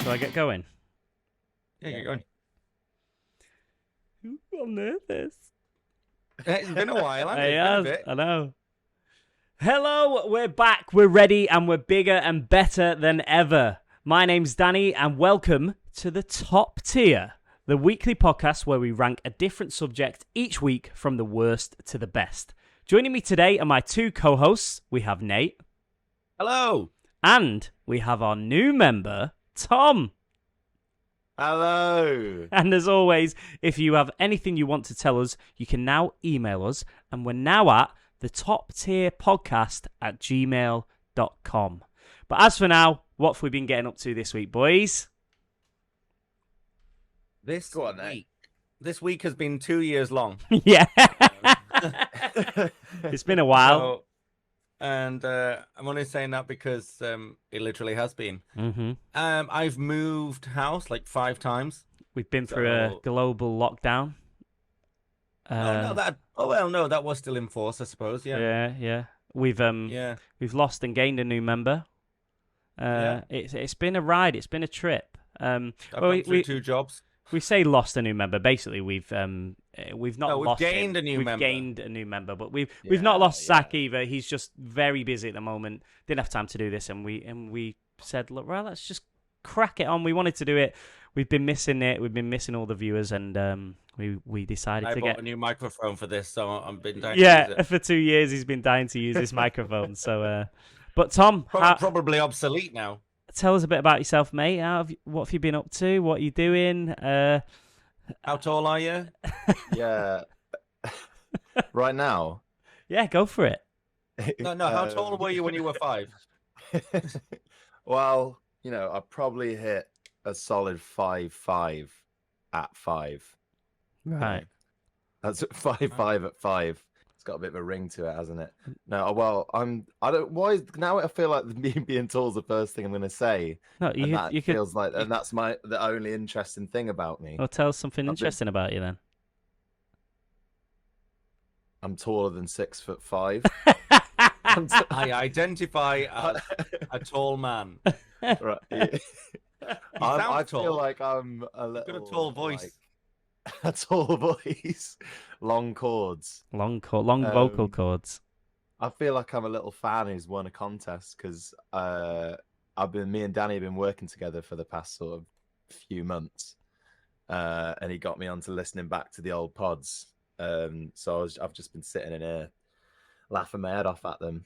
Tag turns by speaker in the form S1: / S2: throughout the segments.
S1: Shall I get going?
S2: Yeah, get going.
S1: I'm nervous.
S2: It's been a while, hasn't it? It's been a bit.
S1: I know. Hello, we're back, we're ready, and we're bigger and better than ever. My name's Danny, and welcome to the Top Tier, the weekly podcast where we rank a different subject each week from the worst to the best. Joining me today are my two co-hosts. We have Nate.
S2: Hello.
S1: And we have our new member, Tom.
S3: Hello.
S1: And as always, if you have anything you want to tell us, you can now email us. And we're now at the top tier podcast at gmail.com. But as for now, what have we been getting up to this week, boys?
S2: This week has been 2 years long.
S1: Yeah. It's been a while.
S2: I'm only saying that because it literally has been.
S1: Mm-hmm.
S2: I've moved house like 5 times.
S1: We've been through a global lockdown.
S2: That was still in force, I suppose.
S1: Yeah. We've lost and gained a new member. It's been a ride. It's been a trip.
S2: I've gone through 2 jobs.
S1: We say lost a new member. Basically, we've not lost.
S2: We've gained a new member.
S1: We've gained a new member, but we've not lost Zach either. He's just very busy at the moment. Didn't have time to do this, and we said, look, well, let's just crack it on. We wanted to do it. We've been missing it. We've been missing all the viewers, and we decided to get
S2: a new microphone for this, so I've been dying.
S1: Yeah, for 2 years he's been dying to use this microphone. So, but Tom,
S2: probably obsolete now.
S1: Tell us a bit about yourself, mate. What have you been up to? What are you doing?
S2: How tall are you?
S3: Yeah. Right now?
S1: Yeah, go for it.
S2: No. How tall were you when you were 5?
S3: Well, I probably hit a solid 5'5" at 5.
S1: Right.
S3: That's 5'5" at 5. It's got a bit of a ring to it, hasn't it? No, well, now I feel like me being tall is the first thing I'm going to say.
S1: No,
S3: feels like, and that's the only interesting thing about me.
S1: Well, tell us something interesting about you then.
S3: I'm taller than 6'5".
S2: I identify as a tall man.
S3: Right. I
S2: tall.
S3: feel like I'm a little.
S2: You've got a tall voice.
S3: A tall voice, long chords,
S1: long vocal cords.
S3: I feel like I'm a little fan who's won a contest because me and Danny have been working together for the past sort of few months, and he got me onto listening back to the old pods. So I've just been sitting in here laughing my head off at them,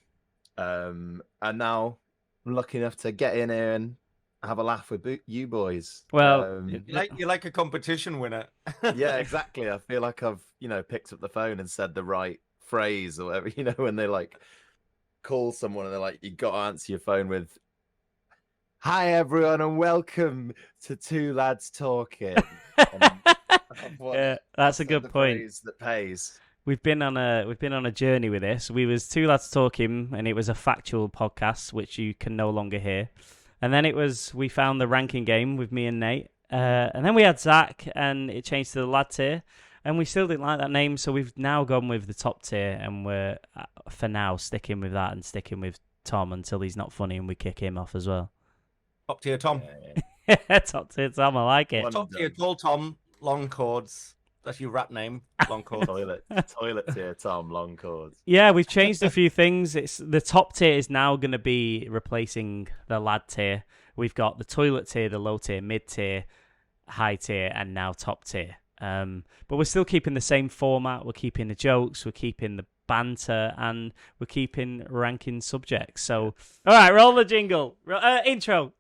S3: and now I'm lucky enough to get in here and have a laugh with you boys.
S1: Well,
S2: you're like a competition winner.
S3: Yeah, exactly. I feel like I've picked up the phone and said the right phrase or whatever. When they like call someone and they're like, you got to answer your phone with, "Hi everyone and welcome to Two Lads Talking."
S1: Yeah, that's a good point.
S3: That pays.
S1: We've been on a journey with this. We was Two Lads Talking, and it was a factual podcast which you can no longer hear. And then we found the ranking game with me and Nate. And then we had Zach, and it changed to the lad tier. And we still didn't like that name, so we've now gone with the top tier. And we're, for now, sticking with that and sticking with Tom until he's not funny and we kick him off as well.
S2: Top tier Tom.
S1: Top tier Tom, I like it.
S2: Top tier tall Tom, long chords. That's your rap name, long chords.
S3: Toilet tier Tom, long chords.
S1: Yeah, we've changed a few things. It's the top tier is now going to be replacing the lad tier. We've got the toilet tier, the low tier, mid tier, high tier, and now top tier. But we're still keeping the same format. We're keeping the jokes. We're keeping the banter, and we're keeping ranking subjects. So, all right, roll the jingle. Intro.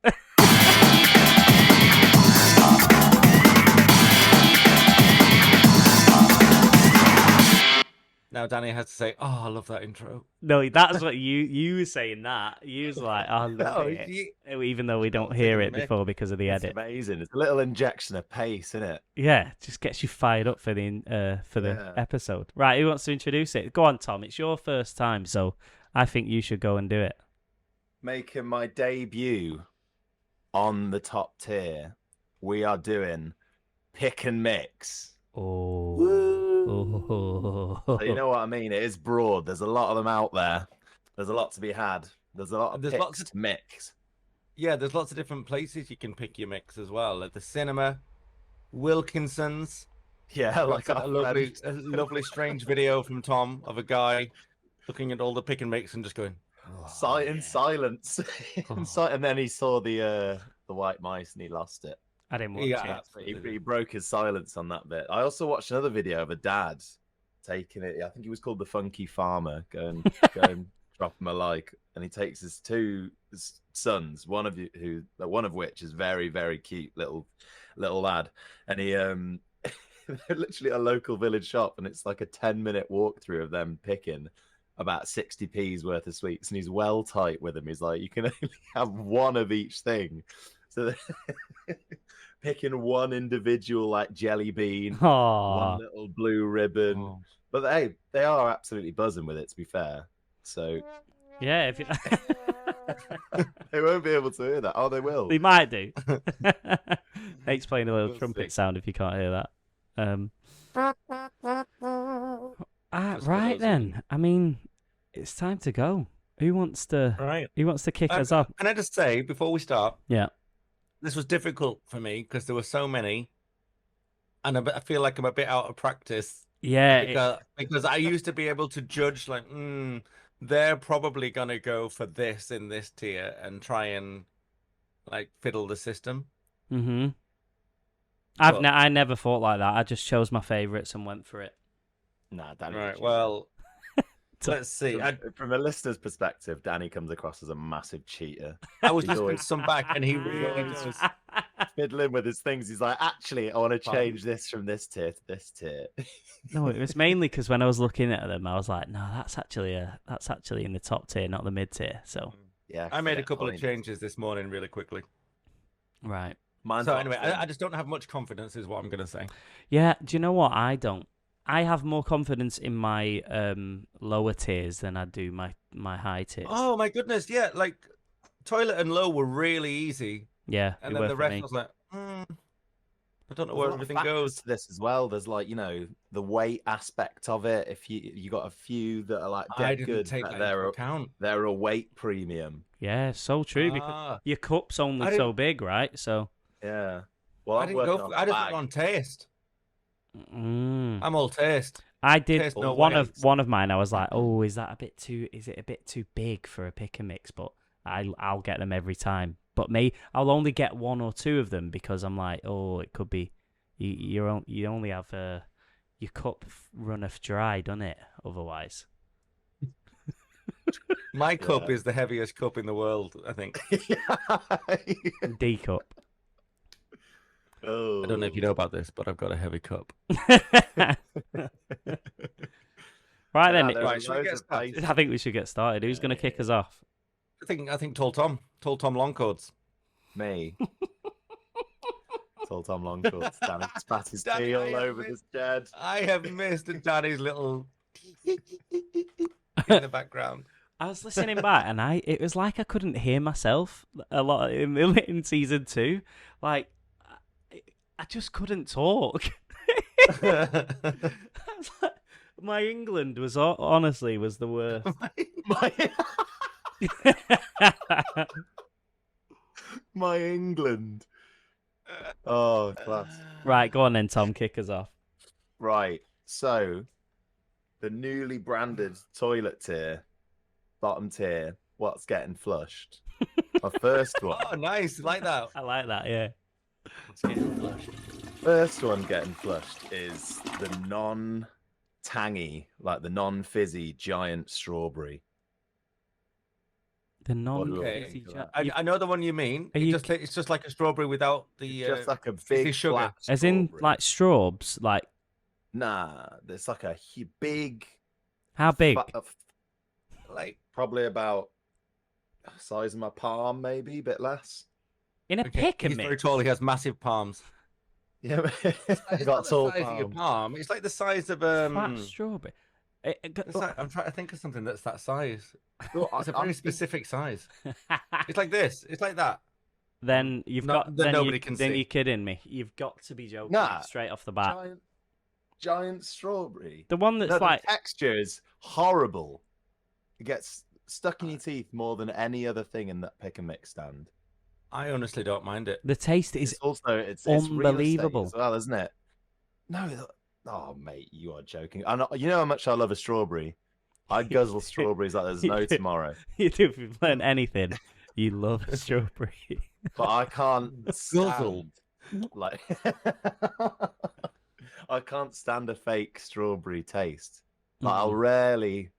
S2: Now Danny has to say, "Oh, I love that intro."
S1: No, that's what you were saying. That you was like, "I love it," even though we don't hear it before because of the edit.
S3: It's amazing. It's a little injection of pace, isn't it?
S1: Yeah, just gets you fired up for the episode. Right, who wants to introduce it? Go on, Tom. It's your first time, so I think you should go and do it.
S3: Making my debut on the top tier, we are doing pick and mix.
S1: Oh.
S3: So you know what I mean? It is broad. There's a lot of them out there. There's a lot to be had. There's a lot of picks to mix.
S2: yeah, there's lots of different places you can pick your mix as well. At the cinema, Wilkinson's.
S3: Yeah, like
S2: Got
S3: our
S2: a lovely, strange video from Tom of a guy looking at all the pick and mix and just going,
S3: in silence. And then he saw the white mice and he lost it.
S1: I didn't watch
S2: Yeah,
S1: it.
S3: He broke his silence on that bit. I also watched another video of a dad taking it. I think he was called the Funky Farmer. Going drop him a like, and he takes his two sons, one of which is very, very cute little lad, and he they're literally at a local village shop, and it's like a 10-minute walkthrough of them picking about 60p's worth of sweets, and he's well tight with them. He's like, you can only have one of each thing, so picking one individual like jelly bean, one little blue ribbon. But hey, they are absolutely buzzing with it, to be fair. So
S1: yeah, if you...
S3: they won't be able to hear that. Oh, they will.
S1: They might do. Nate's playing a little trumpet sound if you can't hear that. Right then. I mean, it's time to go. Who wants to kick us off?
S2: Can I just say before we start?
S1: Yeah.
S2: This was difficult for me because there were so many, and I feel like I'm a bit out of practice.
S1: Yeah.
S2: Because I used to be able to judge like, they're probably gonna go for this in this tier and try and like fiddle the system.
S1: Mm-hmm. I never thought like that. I just chose my favourites and went for it.
S3: Nah, Danny.
S2: Right. Well, let's see.
S3: From a listener's perspective, Danny comes across as a massive cheater.
S2: I was just going some back, and he really does.
S3: Fiddling with his things. He's like, actually, I want to change this from this tier to this tier.
S1: No, it was mainly because when I was looking at them, I was like, no, that's actually in the top tier, not the mid tier. So
S3: yeah,
S2: I made a couple of changes this morning really quickly.
S1: Right.
S2: So anyway, I just don't have much confidence, is what I'm going to say.
S1: Yeah. Do you know what? I don't. I have more confidence in my lower tiers than I do my high tiers.
S2: Oh my goodness, yeah, like toilet and low were really easy.
S1: Yeah,
S2: and then the rest was like, I don't know where everything goes.
S3: To this as well, there's like the weight aspect of it. If you got a few that are like dead good,
S2: take that into account.
S3: They're a weight premium.
S1: Yeah, so true because your cup's only so big, right? So
S3: yeah. Well,
S2: I didn't go. I just went on taste. I'm all taste.
S1: I did taste one of mine. I was like, oh, is it a bit too big for a pick and mix? But I'll get them every time. But I'll only get one or two of them because I'm like, oh, it could be you only have your cup runneth dry, doesn't it? Otherwise,
S2: my cup is the heaviest cup in the world, I think.
S1: D cup.
S2: Oh. I don't know if you know about this, but I've got a heavy cup.
S1: Right then,
S2: I
S1: think we should get started. Who's going to kick us off?
S2: I think Tall Tom Longcords.
S3: Me. Tall Tom Longcords. Danny spat his tea all over this bed.
S2: I have missed Danny's little in the background.
S1: I was listening back, and it was like I couldn't hear myself a lot in season 2. Like I just couldn't talk. My England was honestly the worst.
S3: My England. Oh, class.
S1: Right, go on then, Tom. Kick us off.
S3: Right. So, the newly branded toilet tier, bottom tier, what's getting flushed? My first one.
S2: Oh, nice. Like that.
S1: I like that, yeah.
S2: What's getting flushed?
S3: First one getting flushed is the non-tangy, like the non-fizzy giant strawberry.
S1: The non-fizzy
S2: I know the one you mean. It's just like a strawberry without the
S3: just like a big
S2: sugar.
S1: As in like straubs, like
S3: nah, there's like a big.
S1: How big?
S2: Like
S3: probably about size of my palm, maybe a bit less.
S1: In a pick and mix.
S2: He's very tall. He has massive palms.
S3: Yeah,
S2: it's got tall palm. It's like the size of
S1: flat strawberry.
S2: I'm trying to think of something that's that size. It's a very specific size. It's like this. It's like that.
S1: Then you've got. Then
S2: nobody can see.
S1: Then you're kidding me. You've got to be joking. Straight off the bat.
S3: Giant strawberry.
S1: The one that's like
S3: the texture is horrible. It gets stuck in your teeth more than any other thing in that pick and mix stand.
S2: I honestly don't mind it.
S1: The taste is
S3: It's also it's
S1: unbelievable.
S3: real estate as well, isn't it? No, oh mate, you are joking. You know how much I love a strawberry. I guzzle strawberries like there's no tomorrow.
S1: You do, if you've learned anything, you love a strawberry.
S3: But I can't
S2: Guzzle.
S3: stand like I can't stand a fake strawberry taste. Like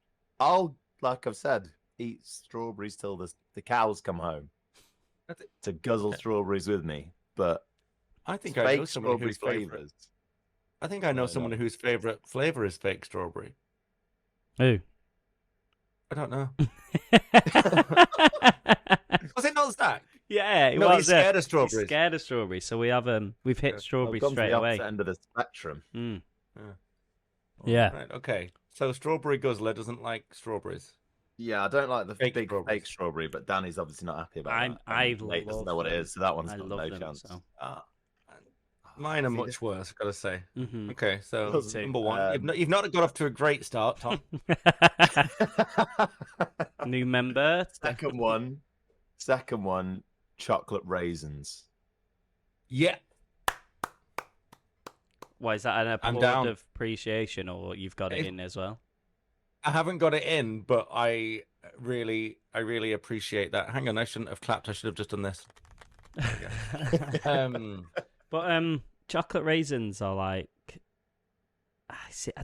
S3: I'll like I've said, eat strawberries till the cows come home to guzzle strawberries with me. But
S2: I think I know
S3: fake
S2: someone
S3: strawberry
S2: whose favorite.
S3: flavors.
S2: I think I know
S3: No,
S2: someone
S3: no.
S2: whose favorite flavor is fake strawberry.
S1: Who?
S2: I don't know. Was it not Zach?
S1: Yeah, it
S2: No,
S1: was.
S2: he's scared of
S1: He's
S2: strawberries.
S1: scared of strawberries, so we've hit
S2: Yeah.
S1: strawberries
S3: I've gone to
S1: straight
S3: the
S1: away.
S3: opposite end of the spectrum.
S1: Mm.
S2: Oh,
S1: Yeah.
S2: Right, okay. So strawberry guzzler doesn't like strawberries.
S3: Yeah, I don't like the
S2: Fake
S3: big
S2: strawberries.
S3: fake strawberry, but Danny's obviously not happy about that.
S1: I
S3: And Nate doesn't know what it
S1: love
S3: is, so that one's
S1: I
S3: got
S1: love
S3: no
S1: them.
S3: chance.
S1: So.
S2: Mine are
S3: See,
S2: much worse, I've got to say.
S1: Mhm.
S2: Okay, so
S3: Doesn't-
S2: number one, you've not got off to a great start, Tom.
S1: New member.
S3: Second one, chocolate raisins.
S2: Yeah,
S1: Why is that an
S2: I'm
S1: applaud
S2: down.
S1: of appreciation, or you've got it
S2: If-
S1: in as well?
S2: I haven't got it in, but I really appreciate that. Hang on, I shouldn't have clapped. I should have just done this.
S1: But chocolate raisins are like, I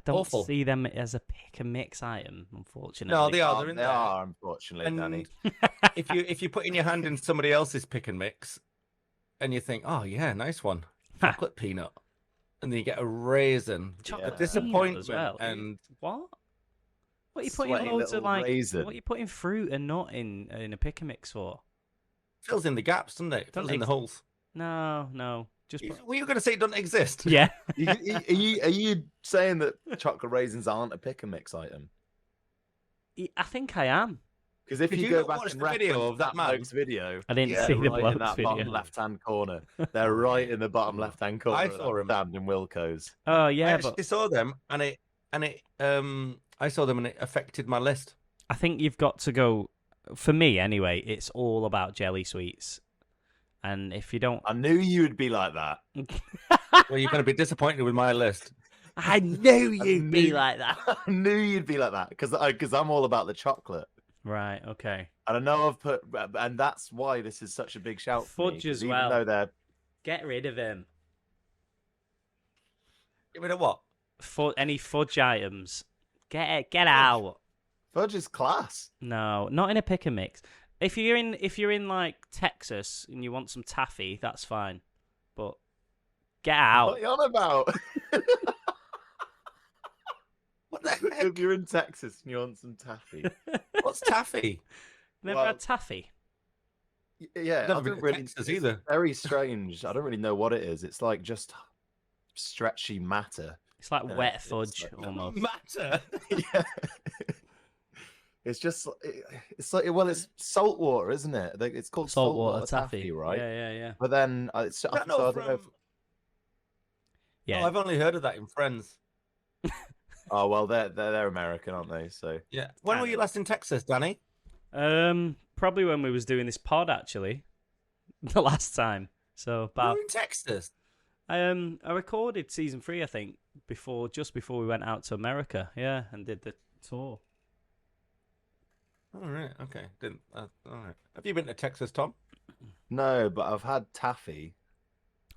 S1: don't
S2: Awful.
S1: see them as a pick and mix item, unfortunately.
S2: No, they are. They're in
S3: They
S2: there.
S3: are, unfortunately,
S2: And
S3: Danny.
S2: if you're putting your hand in somebody else's pick and mix, and you think, oh yeah, nice one, chocolate peanut, and then you get a raisin,
S1: Chocolate
S2: a
S1: peanut
S2: disappointment,
S1: as well.
S2: and
S1: What? What are you putting
S3: Sweaty
S1: loads of
S3: little
S1: like?
S3: raisin.
S1: What are you putting fruit and nut in a pick and mix for?
S2: fills in the gaps, doesn't it? Fills in the holes.
S1: No. Just
S2: Were you going to say it doesn't exist?
S1: yeah.
S3: Are you saying that chocolate raisins aren't a pick and mix item?
S1: I think I am.
S3: Because if
S2: Did
S3: you
S2: you
S3: go
S2: not
S3: back
S2: watch
S3: and
S2: the video
S3: reference
S2: of that man?
S3: bloke's video,
S1: I didn't
S3: yeah,
S1: see the
S3: right in
S1: bloke's
S3: that
S1: video.
S3: bottom left-hand corner. They're right in the bottom left-hand corner.
S2: I
S3: of
S2: saw
S3: that
S2: him.
S3: stand in Wilco's.
S1: Oh
S2: I
S1: yeah,
S2: actually
S1: but
S2: saw them, and I saw them, and it affected my list.
S1: I think you've got to go. For me, anyway, it's all about jelly sweets, and if you don't,
S3: I knew you would be like that.
S2: Well, you're going to be disappointed with my list.
S1: I knew
S3: I
S1: you'd be
S3: knew-
S1: like that.
S3: I knew you'd be like that because I'm all about the chocolate.
S1: Right. Okay.
S3: And I know I've put, and that's why this is such a big shout. For me,
S1: Fudge
S3: 'cause
S1: as
S3: even
S1: well.
S3: though they're
S1: Get rid of him.
S2: Get rid of what?
S1: Any fudge items. Get out.
S3: fudge is class.
S1: No, not in a pick and mix. If you're in like Texas and you want some taffy, that's fine. But get out.
S3: What are you on about?
S2: What the heck?
S3: If you're in Texas and you want some taffy,
S2: What's taffy?
S1: Never
S3: well-
S1: had taffy.
S3: yeah,
S2: Never
S3: I
S2: been
S3: don't
S2: to
S3: really.
S2: Texas
S3: it's
S2: either.
S3: Very strange. I don't really know what it is. It's like just stretchy matter.
S1: It's like
S3: Yeah,
S1: wet
S3: it's
S1: fudge
S3: like-
S1: almost.
S2: Matter.
S3: Yeah. It's just, it's like, well, it's salt water, isn't it? It's called
S1: Saltwater
S3: saltwater
S1: taffy,
S3: right?
S1: Yeah.
S3: But then it's,
S2: Is that
S3: so I
S2: not
S3: don't know if,
S2: from...
S1: Yeah.
S2: Oh, I've only heard of that in Friends.
S3: oh well, they're American, aren't they? So
S2: Yeah. When were you last in Texas, Danny?
S1: Probably when we was doing this pod actually, the last time. So
S2: You
S1: about
S2: were in Texas.
S1: I recorded season 3, I think, just before we went out to America. Yeah, and did the tour.
S2: All right. Okay. Didn't. All right. Have you been to Texas, Tom?
S3: no, but I've had taffy.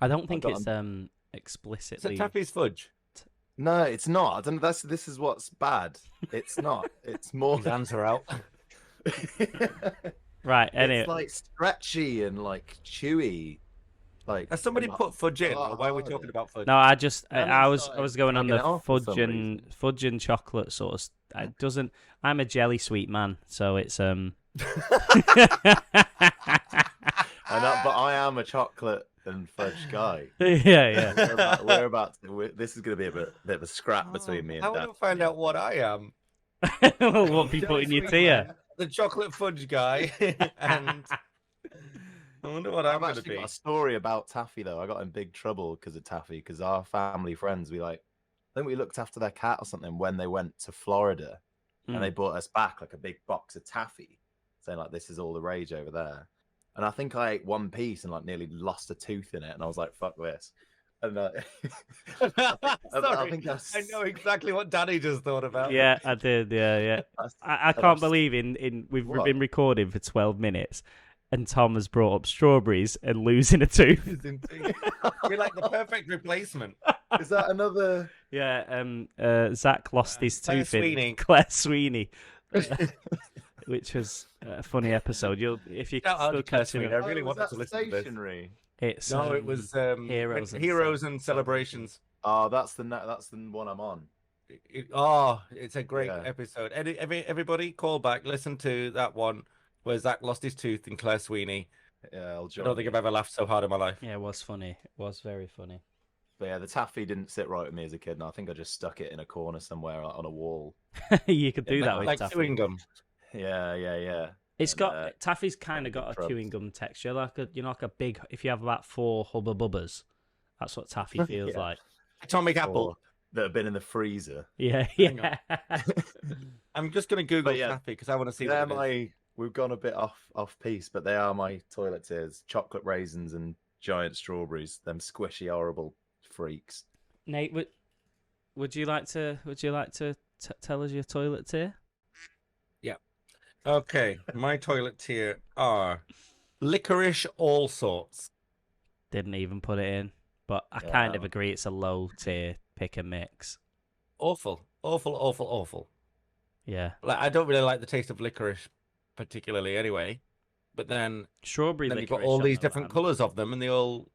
S1: I don't think
S3: got
S1: it's
S2: Is
S1: explicitly.
S2: it Taffy's fudge?
S3: No, it's not. I don't. This is what's bad. It's not. It's more.
S2: His hands are out.
S1: Right. Anyway,
S3: It's like stretchy and like chewy. Like
S2: Has somebody
S3: and
S2: put fudge in?
S3: Oh,
S2: Or why are we
S3: oh,
S2: talking about fudge?
S1: no, I just
S3: And
S1: I
S3: it's
S1: was
S3: like
S1: going on
S3: slagging it
S1: the
S3: off for some
S1: fudge and chocolate sort of. It doesn't. I'm a jelly sweet man, so it's
S3: I know, but I am a chocolate and fudge guy.
S1: yeah.
S3: We're about to, this is going to be a bit of a scrap between me and
S2: I
S3: Dan.
S2: want to find out what I am.
S1: What people in your tier?
S2: The chocolate fudge guy, and I wonder what I'm
S3: I've
S2: going to
S3: actually
S2: be.
S3: got a story about taffy though. I got in big trouble because of taffy because our family friends, I think we looked after their cat or something when they went to Florida, and they brought us back like a big box of taffy, saying like this is all the rage over there. and I think I ate one piece and like nearly lost a tooth in it, and I was like, "Fuck this." And
S2: Sorry,
S3: think
S2: I know exactly what Danny just thought about.
S1: Yeah, I did. Yeah. I can't believe we've
S3: What?
S1: been recording for 12 minutes, and Tom has brought up strawberries and losing a tooth.
S2: You're like the perfect replacement.
S3: Is that another?
S1: Yeah. Zach lost his
S2: Claire
S1: tooth
S2: Sweeney.
S1: in Claire Sweeney, which was a funny episode. If you
S2: Shout out
S1: still
S2: to Claire
S1: catching
S2: Sweeney.
S1: it,
S2: I really
S3: was
S2: wanted to
S3: that
S2: listen to this.
S3: stationery?
S1: it's
S2: No, it was
S1: Heroes
S2: and Celebrations.
S3: Oh, that's the one I'm on.
S2: It's a great episode. Everybody, call back. Listen to that one where Zach lost his tooth in Claire Sweeney.
S3: Yeah,
S2: I don't think I've ever laughed so hard in my life.
S1: Yeah, it was funny. It was very funny.
S3: But yeah, the taffy didn't sit right with me as a kid, and I think I just stuck it in a corner somewhere on a wall.
S1: You could do that with
S2: like
S1: taffy.
S2: chewing gum.
S3: Yeah.
S1: It's
S3: And,
S1: got taffy's kind of got a
S3: crumbs.
S1: chewing gum texture, like a big. If you have about 4 Hubba Bubbas, that's what taffy feels
S3: Yeah.
S1: like.
S2: Atomic apple.
S3: Or that have been in the freezer.
S1: Yeah.
S2: Hang on. I'm just going to Google
S3: But yeah,
S2: taffy because I want to see
S3: They're
S2: what it is.
S3: We've gone a bit off piece, but they are my toilet tears: chocolate raisins and giant strawberries. Them squishy, horrible freaks.
S1: Nate, would you like to tell us your toilet tier?
S2: Okay, my toilet tier are licorice all sorts.
S1: Didn't even put it in, but I kind of agree it's a low tier pick and mix.
S2: Awful.
S1: Yeah,
S2: Like I don't really like the taste of licorice particularly anyway. But then
S1: strawberry.
S2: you've got
S1: licorice
S2: all
S1: on
S2: these
S1: the
S2: different
S1: other hand.
S2: colours of them, and they all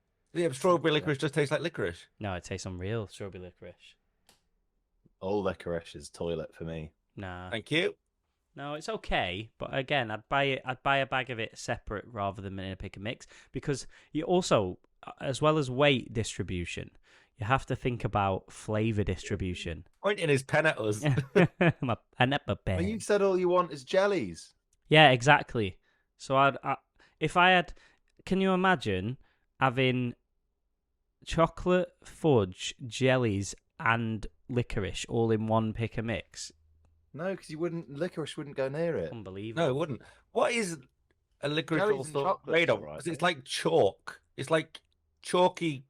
S2: strawberry licorice just tastes like licorice.
S1: No, it tastes unreal. Strawberry licorice.
S3: All licorice is toilet for me.
S1: Nah.
S2: Thank you.
S1: No, it's okay, but again, I'd buy a bag of it separate rather than in a pick and mix, because you also, as well as weight distribution, you have to think about flavour distribution.
S2: Pointing his pen at us.
S1: My pineapple
S3: Well,
S1: pen.
S3: you said all you want is jellies.
S1: Yeah, exactly. So if I had, can you imagine having chocolate, fudge, jellies, and licorice all in one pick and mix?
S3: No, because licorice wouldn't go near it.
S1: Unbelievable.
S2: No, it wouldn't. What is a licorice
S3: Jellies
S2: all
S3: and
S2: sort
S3: chocolate's
S2: made of?
S3: all right,
S2: 'Cause it's like chalk. It's like chalky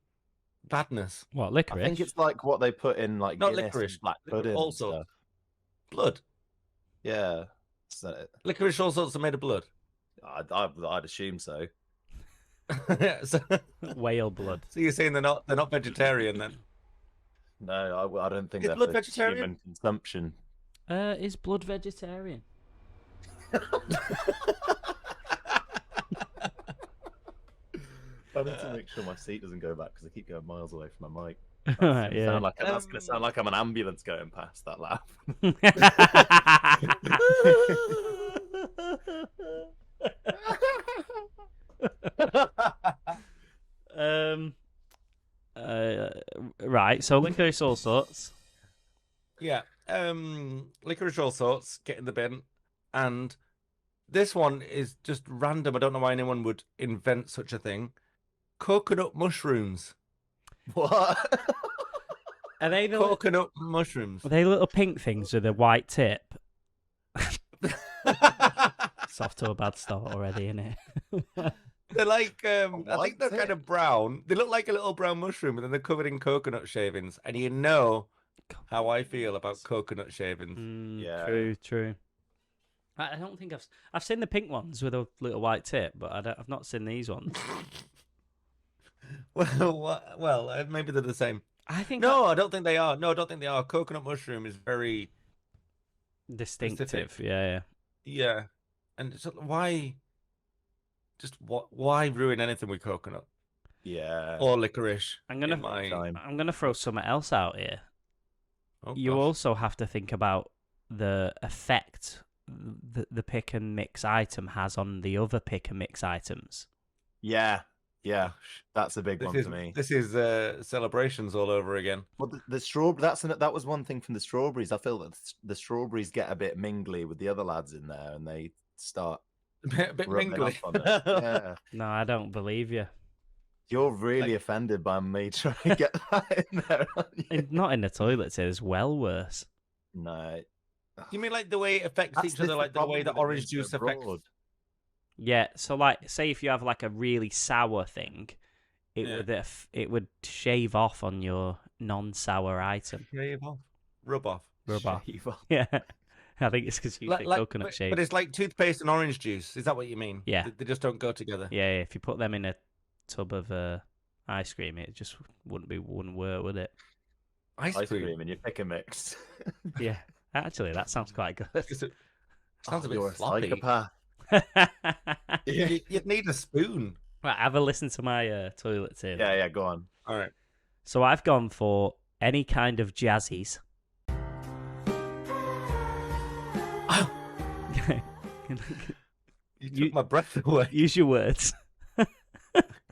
S2: badness.
S1: What, licorice?
S3: I think it's like what they put in like
S2: Not
S3: Guinness
S2: licorice,
S3: and black
S2: licorice
S3: pudding.
S2: all
S3: and
S2: sorts.
S3: stuff.
S2: Blood.
S3: Yeah. So,
S2: Licorice all sorts are made of blood.
S3: I'd assume so.
S2: so,
S1: Whale blood.
S2: so you're saying they're not vegetarian then?
S3: No, I don't think
S2: Is
S3: they're
S2: blood
S3: for
S2: vegetarian?
S3: human consumption.
S1: Is blood vegetarian?
S3: I need to make sure my seat doesn't go back because I keep going miles away from my mic.
S1: Yeah.
S3: That's going to sound like I'm an ambulance going past that laugh.
S1: Right, so licorice all sorts.
S2: Yeah. Licorice all sorts, get in the bin. And this one is just random. I don't know why anyone would invent such a thing. Coconut mushrooms.
S3: What?
S1: Are they
S2: Coconut mushrooms.
S1: Are they little pink things with a white tip? It's off to a bad start already, isn't it?
S2: They're like, I
S3: white
S2: think they're
S3: tip?
S2: kind of brown. They look like a little brown mushroom, and then they're covered in coconut shavings. And you know how I feel about coconut shavings.
S3: Yeah.
S1: True. I don't think I've seen the pink ones with a little white tip, but I've not seen these ones.
S2: Well, maybe they're the same.
S1: I think
S2: No, I don't think they are. No, I don't think they are. Coconut mushroom is very
S1: distinctive.
S2: specific.
S1: Yeah.
S2: Yeah, and so why? Just why ruin anything with coconut
S3: Yeah.
S2: or licorice?
S1: I'm gonna throw something else out here.
S2: Oh,
S1: You
S2: gosh.
S1: also have to think about the effect the pick and mix item has on the other pick and mix items.
S3: Yeah. That's a big
S2: This
S3: one
S2: is
S3: for me.
S2: this is celebrations all over again.
S3: Well, the strawberry. That was one thing from the strawberries. I feel that the strawberries get a bit mingly with the other lads in there, and they start
S2: A bit
S3: rubbing
S2: mingly.
S3: off on it. Yeah.
S1: No, I don't believe you.
S3: You're really offended by me trying to get that in there, aren't you?
S1: Not in the toilet. It's well worse.
S3: No.
S2: You mean like the way it affects
S3: That's
S2: each other,
S3: the
S2: like the way
S3: problem
S2: the
S3: with it
S2: orange
S3: being
S2: juice
S3: so
S2: affects?
S3: broad.
S1: Yeah, so like, say if you have like a really sour thing, it would shave off on your non-sour item.
S2: Shave off. Rub off.
S1: Rub off.
S3: Shave off.
S1: Yeah, I think it's because you think coconut shave.
S2: But it's like toothpaste and orange juice. Is that what you mean?
S1: Yeah.
S2: They just don't go together.
S1: Yeah, if you put them in a tub of ice cream, it just wouldn't work, would it?
S2: Ice cream
S3: and you pick a mix.
S1: Yeah, actually, that sounds quite good.
S2: It sounds a bit
S3: You're
S2: floppy.
S3: psychopath.
S2: You'd need a spoon.
S1: Right, have a listen to my toilet tip.
S3: Yeah, go on.
S2: All right.
S1: So I've gone for any kind of jazzies.
S2: You took my breath away.
S1: Use your words.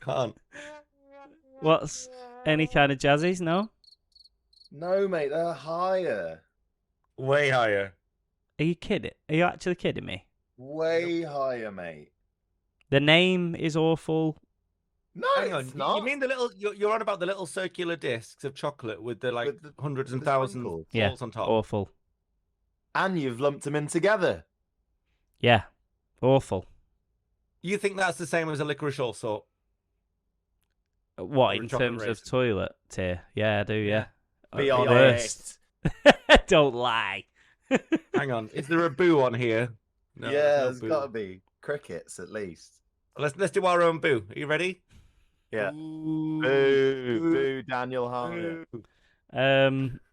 S2: Can't.
S1: What's any kind of jazzies? No?
S3: No, mate, they're higher.
S2: Way higher.
S1: Are you kidding? Are you actually kidding me?
S3: Way higher, mate.
S1: The name is awful.
S3: No,
S2: Hang on.
S3: it's not.
S2: You mean the little? You're on about the little circular discs of chocolate with the like
S3: With the-
S2: hundreds and
S3: with the
S2: thousands
S3: sprinkles.
S1: Yeah,
S2: balls on top.
S1: awful.
S3: And you've lumped them in together.
S1: Yeah, awful.
S2: You think that's the same as a licorice all sort?
S1: What,
S2: Or a
S1: in
S2: chocolate
S1: terms of
S2: raisin.
S1: toilet tier? Yeah, I do, yeah.
S3: Be
S1: Worst. Don't lie.
S2: Hang on. Is there a boo on here? No,
S3: yeah,
S2: no
S3: there's
S2: boo.
S3: got to be crickets at least.
S2: Let's do our own boo. Are you ready?
S3: Yeah.
S2: Boo.
S3: Boo, Daniel Harmon.
S2: Boo.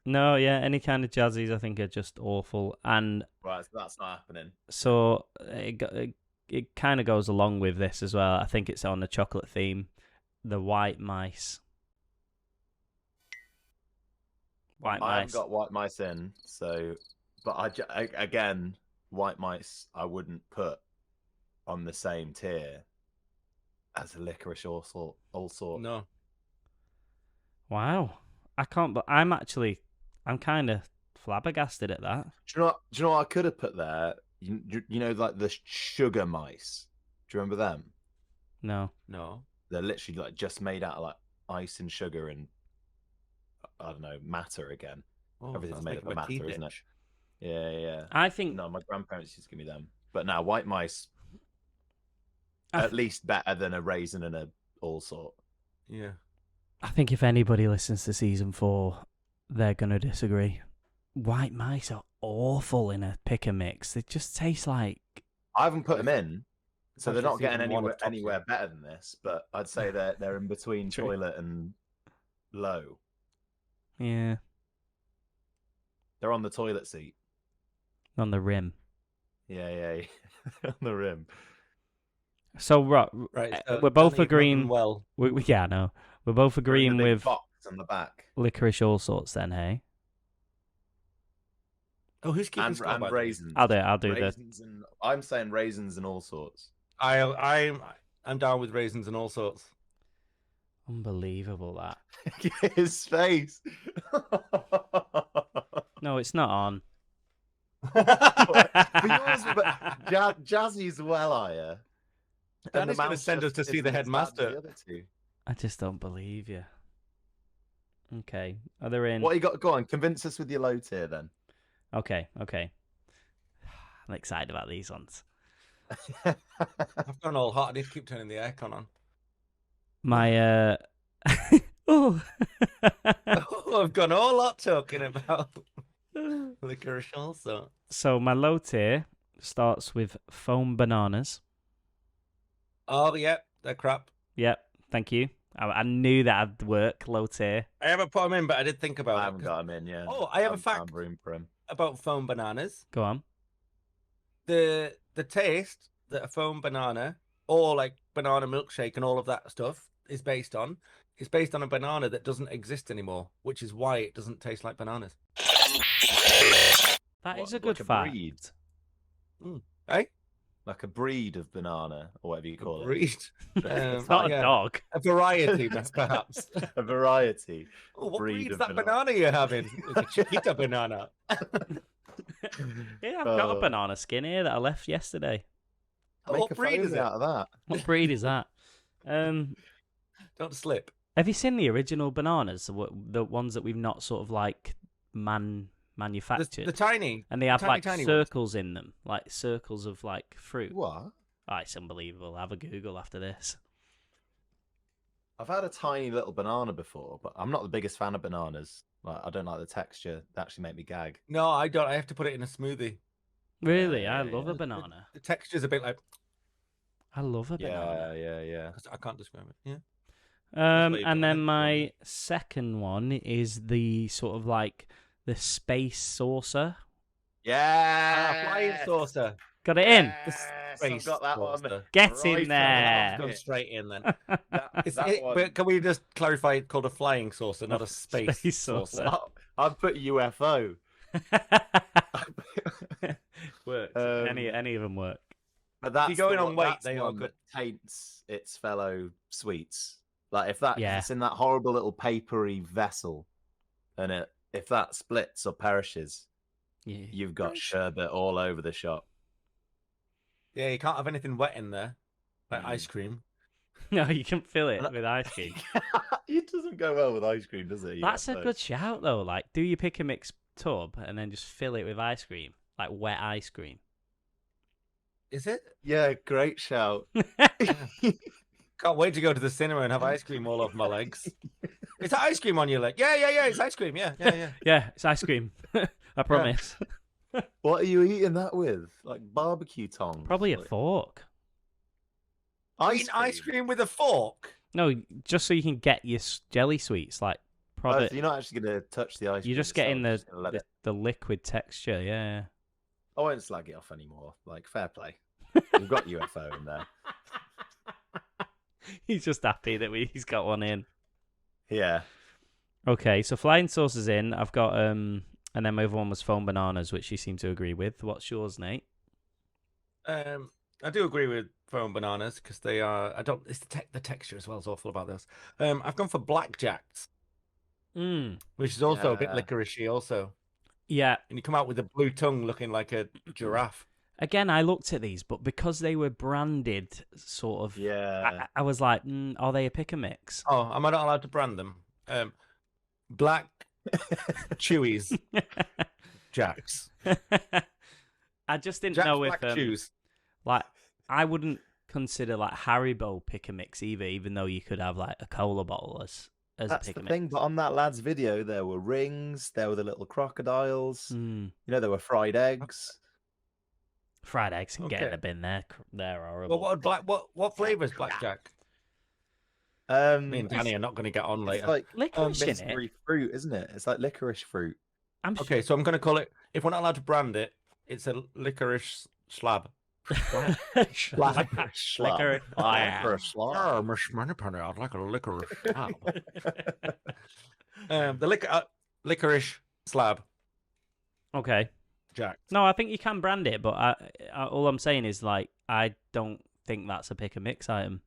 S1: No, yeah, any kind of jazzies I think are just awful. And
S3: Right, so that's not happening.
S1: so it kind of goes along with this as well. I think it's on the chocolate theme. The white mice. White
S3: I haven't
S1: mice.
S3: got white mice in, so. But again, white mice I wouldn't put on the same tier as a licorice all sort.
S2: No.
S1: Wow. I can't, but I'm kind of flabbergasted at that.
S3: Do you know what I could have put there? You know, like the sugar mice. Do you remember them?
S1: No.
S2: No.
S3: They're literally like just made out of like ice and sugar and I don't know, matter again.
S2: Oh,
S3: Everything's
S2: that's
S3: made up
S2: making
S3: of
S2: my teeth
S3: matter, isn't it?
S2: itch.
S3: Yeah.
S1: I think
S3: No, my grandparents used to give me them. But now white mice
S1: I
S3: at least better than a raisin and a all sort.
S2: Yeah.
S1: I think if anybody listens to season 4, they're gonna disagree. White mice are awful in a pick and mix. They just taste like
S3: I haven't put them in, so they're not
S2: Actually,
S3: getting
S2: season one of
S3: anywhere
S2: Top
S3: better than this. But I'd say they're in between
S1: True.
S3: toilet and low.
S1: yeah,
S3: They're on the toilet seat.
S1: on the rim.
S3: Yeah. On the rim.
S1: So
S2: Right.
S1: we're both
S2: Danny,
S1: agreeing.
S2: nothing well.
S1: Yeah, no, we're both
S3: They're in
S1: agreeing
S3: the big
S1: with
S3: box on the back
S1: licorice all sorts. Then, hey,
S2: Oh, who's keeping
S3: and,
S2: score, by the way?
S3: raisins.
S1: I'll do the
S3: raisins and I'm saying raisins and all sorts.
S2: I'm down with raisins and all sorts.
S1: unbelievable that.
S3: His face.
S1: No, it's not on.
S3: But Jazzy's well higher. And the
S2: Danny's going to
S3: mouse
S2: send us
S3: just
S2: to see the
S3: isn't as bad as
S2: headmaster.
S3: the other two.
S1: I just don't believe you. Okay, are they in?
S3: What you got? Go on, convince us with your low tier then.
S1: Okay. I'm excited about these ones.
S2: I've gone all hot. I need to keep turning the aircon on.
S1: My oh.
S2: Oh, I've gone all hot talking about licorice also.
S1: So my low tier starts with foam bananas.
S2: Oh, yeah, they're crap.
S1: Yep, thank you. I knew that'd work. Low tier.
S2: I haven't put them in, but I did think about
S3: I
S2: it.
S3: haven't got him in, yeah.
S2: Oh, I have a
S3: I'm
S2: fact
S3: room for him.
S2: about foam bananas.
S1: Go on.
S2: The taste that a foam banana or like banana milkshake and all of that stuff is based on a banana that doesn't exist anymore, which is why it doesn't taste like bananas.
S1: That is a
S3: Like
S1: good
S3: a
S1: fact.
S3: breed.
S2: Eh?
S3: Like a breed of banana, or whatever you call it.
S2: Breed.
S1: It's not
S2: yeah.
S1: a dog.
S2: A variety, perhaps.
S3: A variety.
S2: Oh, what
S3: Breed
S2: breed's
S3: of
S2: that
S3: banana.
S2: banana you're having? It's a Chiquita banana.
S1: Yeah, I've got a banana skin here that I left yesterday.
S3: Make
S2: What
S3: a
S2: breed is
S3: phone
S2: it?
S3: out of that.
S1: What breed is that?
S2: Don't slip.
S1: Have you seen the original bananas? The ones that we've not sort of like manufactured?
S2: The tiny.
S1: And they have
S2: tiny,
S1: like
S2: tiny ones.
S1: circles in them, like circles of like fruit.
S3: What?
S1: Oh, it's unbelievable. Have a Google after this.
S3: I've had a tiny little banana before, but I'm not the biggest fan of bananas. Like, I don't like the texture. They actually make me gag.
S2: No, I don't. I have to put it in a smoothie.
S1: Really,
S3: Yeah,
S1: I
S3: yeah,
S1: love
S3: yeah.
S1: a banana.
S2: The texture's a bit like
S1: I love a banana.
S3: Yeah.
S2: I can't describe it. Yeah. where you've got
S1: And
S2: the
S1: then
S2: head
S1: my second one is the sort of like the space saucer.
S3: Yeah.
S2: Flying saucer.
S1: Got it in.
S3: Yes,
S2: Space
S3: I've got that one.
S2: saucer.
S1: Get in
S3: on
S1: there.
S3: the
S2: Gone
S3: bit.
S2: straight in then.
S3: That one.
S2: But can we just clarify it's called a flying saucer, not a space,
S1: Space saucer.
S2: saucer?
S3: I'd put UFO.
S1: Works.
S3: Um,
S1: Any of them work.
S3: But that's
S2: going
S3: the
S2: on
S3: one-
S2: weight,
S3: that's
S2: they
S3: the
S2: are
S3: one
S2: good.
S3: that taints its fellow sweets. Like if that
S1: Yeah.
S3: it's in that horrible little papery vessel, and if that splits or perishes,
S1: Yeah.
S3: you've got sherbet all over the shop.
S2: Yeah, you can't have anything wet in there, like ice cream.
S1: No, you can fill it
S3: And
S1: with ice cream.
S3: It doesn't go well with ice cream, does it?
S1: That's a
S3: UFO?
S1: good shout though. Like, do you pick a mix tub and then just fill it with ice cream, like wet ice cream?
S2: Is it?
S3: Yeah, great shout.
S2: Can't wait to go to the cinema and have ice cream all over my legs. Is that ice cream on your leg? Yeah, it's ice cream. Yeah.
S1: Yeah, it's ice cream. I promise.
S3: What are you eating that with? Like barbecue tongs?
S1: Probably a
S3: Like,
S1: fork.
S2: Eating ice cream with a fork.
S1: No, just so you can get your jelly sweets. Like,
S3: Oh,
S1: probably
S3: so you're not actually going to touch the ice cream.
S1: you're just getting
S3: itself, just gonna let it.
S1: the liquid texture. Yeah.
S3: I won't slag it off anymore. Like, fair play. We've got UFO in there.
S1: He's just happy that he's got one in.
S3: Yeah.
S1: Okay, so flying saucers in. I've got and then my other one was foam bananas, which you seem to agree with. What's yours, Nate?
S2: I do agree with foam bananas because they are. I don't. It's the texture as well is awful about this. I've gone for blackjacks, which is also a bit
S3: Yeah.
S2: licoricey, also.
S1: Yeah.
S2: And you come out with a blue tongue looking like a giraffe.
S1: Again, I looked at these, but because they were branded, sort of.
S3: Yeah.
S1: I was like, are they a pick and mix?
S2: Oh, am I not allowed to brand them? Black Chewies Jacks.
S1: I just didn't
S2: Jack's
S1: know if
S2: Black Chews.
S1: like I wouldn't consider like Haribo pick and mix either, even though you could have like a cola bottle as
S3: That's
S1: a pick
S3: the
S1: and
S3: thing.
S1: mix.
S3: But on that lad's video, there were rings. There were the little crocodiles.
S1: Mm.
S3: You know, there were fried eggs.
S1: Fried eggs can get in
S2: Okay.
S1: the bin. They're horrible.
S2: Well, what flavor is blackjack? Me and
S3: It's,
S2: Danny are not going to get on
S3: it's
S2: later.
S3: like
S1: Licorice in it.
S3: mystery fruit, isn't it? It's like licorice fruit.
S1: I'm
S2: Okay, so I'm going to call it. If we're not allowed to brand it, it's a licorice slab.
S1: Licorice.
S3: Licorice slab.
S2: Oh, Miss Moneypenny, I'd like a licorice slab. The licorice slab,
S1: Okay.
S2: Jack.
S1: No, I think you can brand it, but all I'm saying is like I don't think that's a pick and mix item.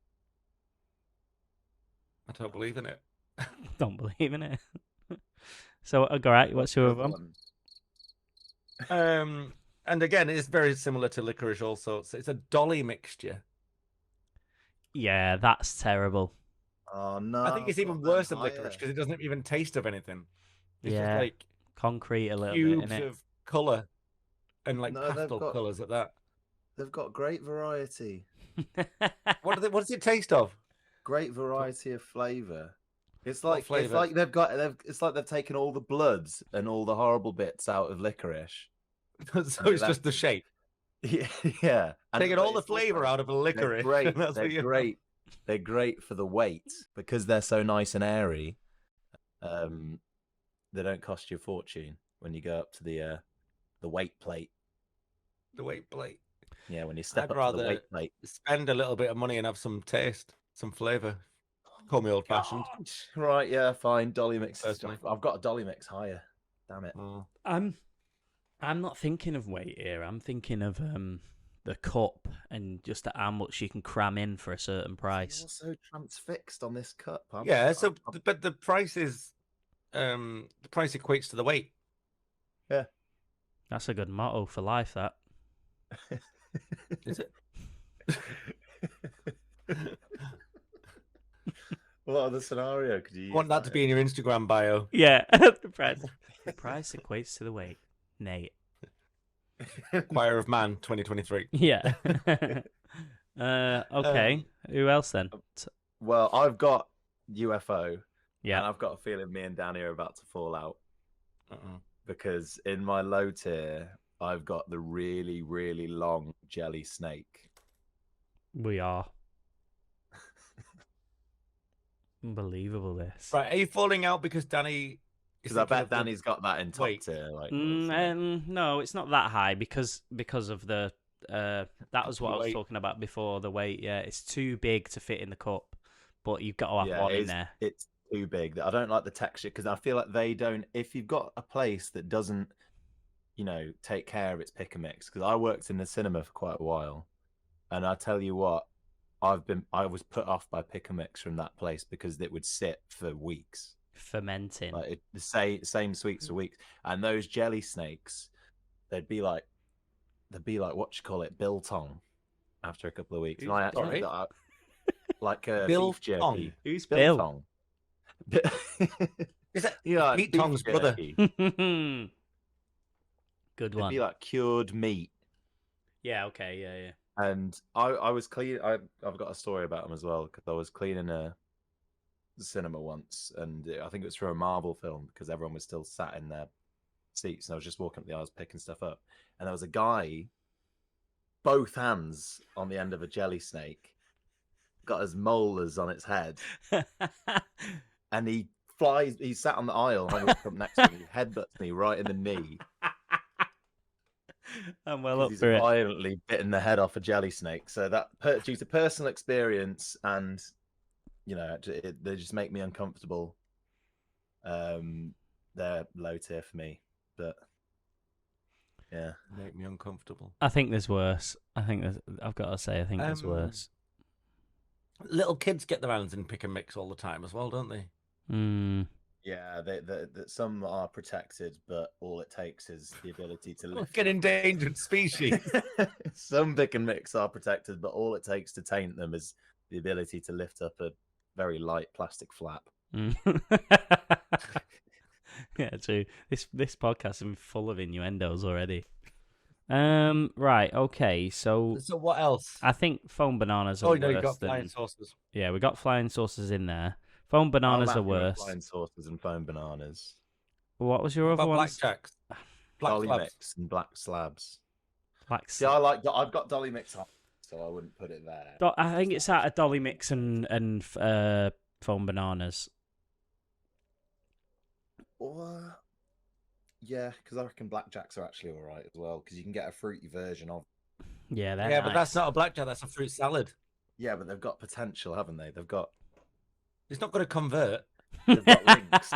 S2: I don't believe in it.
S1: Don't believe in it. So, all right, what's your other one?
S2: And again, it's very similar to licorice also. So it's a dolly mixture.
S1: Yeah, that's terrible.
S3: Oh no!
S2: I think it's
S3: I've
S2: even
S3: got them
S2: worse than
S3: higher.
S2: licorice because it doesn't even taste of anything. It's
S1: Yeah,
S2: just like
S1: concrete a little
S2: cubes
S1: bit,
S2: of colour and like
S3: No, they've
S2: pastel
S3: got-
S2: colours at that.
S3: They've got great variety.
S1: innit?
S2: What does it taste of?
S3: Great variety of flavour. It's like
S2: flavour?
S3: it's like they've taken all the bloods and all the horrible bits out of licorice.
S2: So it's just the shape.
S3: Yeah, yeah. And
S2: Taking
S3: but
S2: all the
S3: it's also-
S2: flavour out of a
S3: They're
S2: licorice.
S3: great.
S2: and that's
S3: They're
S2: what you-
S3: great. They're great for the weight because they're so nice and airy. They don't cost you a fortune when you go up to the weight plate.
S2: The weight plate.
S3: Yeah, when you step
S2: I'd
S3: up to the
S2: rather-
S3: weight plate.
S2: Spend a little bit of money and have some taste, some flavour. Call me old fashioned.
S3: Right, yeah, fine. Dolly mix.
S2: Personally.
S3: I've got a dolly mix higher. Damn it.
S1: I'm not thinking of weight here. I'm thinking of the cup and just how much you can cram in for a certain
S3: You're
S1: price.
S3: also transfixed on this cup.
S2: Yeah, but the price is the price equates to the weight.
S1: That's a good motto for life. That.
S2: Is it?
S3: What other scenario could you use?
S2: Want that to be in your Instagram bio.
S1: Yeah, the price equates to the weight. Nate.
S2: Choir of Man 2023.
S1: Yeah. Okay. Who else then?
S3: Well, I've got UFO, and
S1: Yeah.
S3: I've got a feeling me and Danny are about to fall out
S2: Uh-uh.
S3: because in my low tier, I've got the really, really long jelly snake.
S1: We are. Unbelievable, this.
S2: Right, are you falling out because Danny? is
S3: Because I
S2: thinking
S3: bet
S2: of the-
S3: Danny's got that in top
S2: Wait.
S3: tier. Like, or something.
S1: No, it's not that high because of the that was what I was
S2: Weight.
S1: talking about before, the weight. Yeah, it's too big to fit in the cup, but you've got to have one in there.
S3: It's too big. I don't like the texture because I feel like they don't. If you've got a place that doesn't, take care of its pick and mix, because I worked in the cinema for quite a while, and I tell you what, I was put off by pick and mix from that place because it would sit for weeks,
S1: Fermenting.
S3: like the same sweets for weeks, and those jelly snakes, they'd be like what you call it, biltong, after a couple of weeks, and I actually
S2: Sorry?
S3: got like a beef jerky.
S2: Biltong?
S1: Who's Bill?
S3: Biltong.
S2: Is that
S3: Yeah,
S2: Pete
S3: beef
S2: Tong's brother?
S3: jerky.
S1: Good
S3: It'd
S1: one.
S3: be like cured meat.
S1: Yeah. Okay. Yeah.
S3: And I was clean. I've got a story about them as well because I was cleaning a cinema once, and I think it was for a Marvel film because everyone was still sat in their seats, and I was just walking up the aisles picking stuff up, and there was a guy, both hands on the end of a jelly snake, got his molars on its head,
S1: Yeah.
S3: and he sat on the aisle, and I walked up next to him, he headbutts me right in the knee.
S1: I'm well
S3: 'Cause
S1: up
S3: he's
S1: for it.
S3: violently bitten the head off a jelly snake. So that due to personal experience and they just make me uncomfortable. They're low tier for me, but yeah,
S2: Make me uncomfortable.
S1: I think there's worse. I've got to say, I think there's worse.
S2: Little kids get their hands in pick and mix all the time as well, don't they?
S3: yeah. Some are protected, but all it takes is the ability to lift.
S2: Like an endangered species.
S3: Some pick and mix are protected, but all it takes to taint them is the ability to lift up a very light plastic flap.
S1: Yeah, true. This podcast has been full of innuendos already. Right, okay, so
S2: what else?
S1: I think foam bananas are
S2: Oh
S1: worse
S2: no, you got
S1: than...
S2: flying saucers.
S1: Yeah, we got flying saucers in there. Foam bananas are worse.
S3: Flying saucers and foam bananas.
S1: What was your
S2: What
S1: other
S2: about
S1: one?
S2: blackjacks? Black
S3: Dolly
S2: slabs.
S3: mix and black slabs.
S1: Black
S3: See, I've got dolly mix on, so I wouldn't put it there.
S1: I think it's out of Dolly Mix and foam bananas.
S3: Or yeah, because I reckon blackjacks are actually all right as well because you can get a fruity version of.
S1: Yeah, they're
S2: Yeah,
S1: nice.
S2: but that's not a blackjack. That's a fruit salad.
S3: Yeah, but they've got potential, haven't they? They've got
S2: It's not going to convert.
S3: links.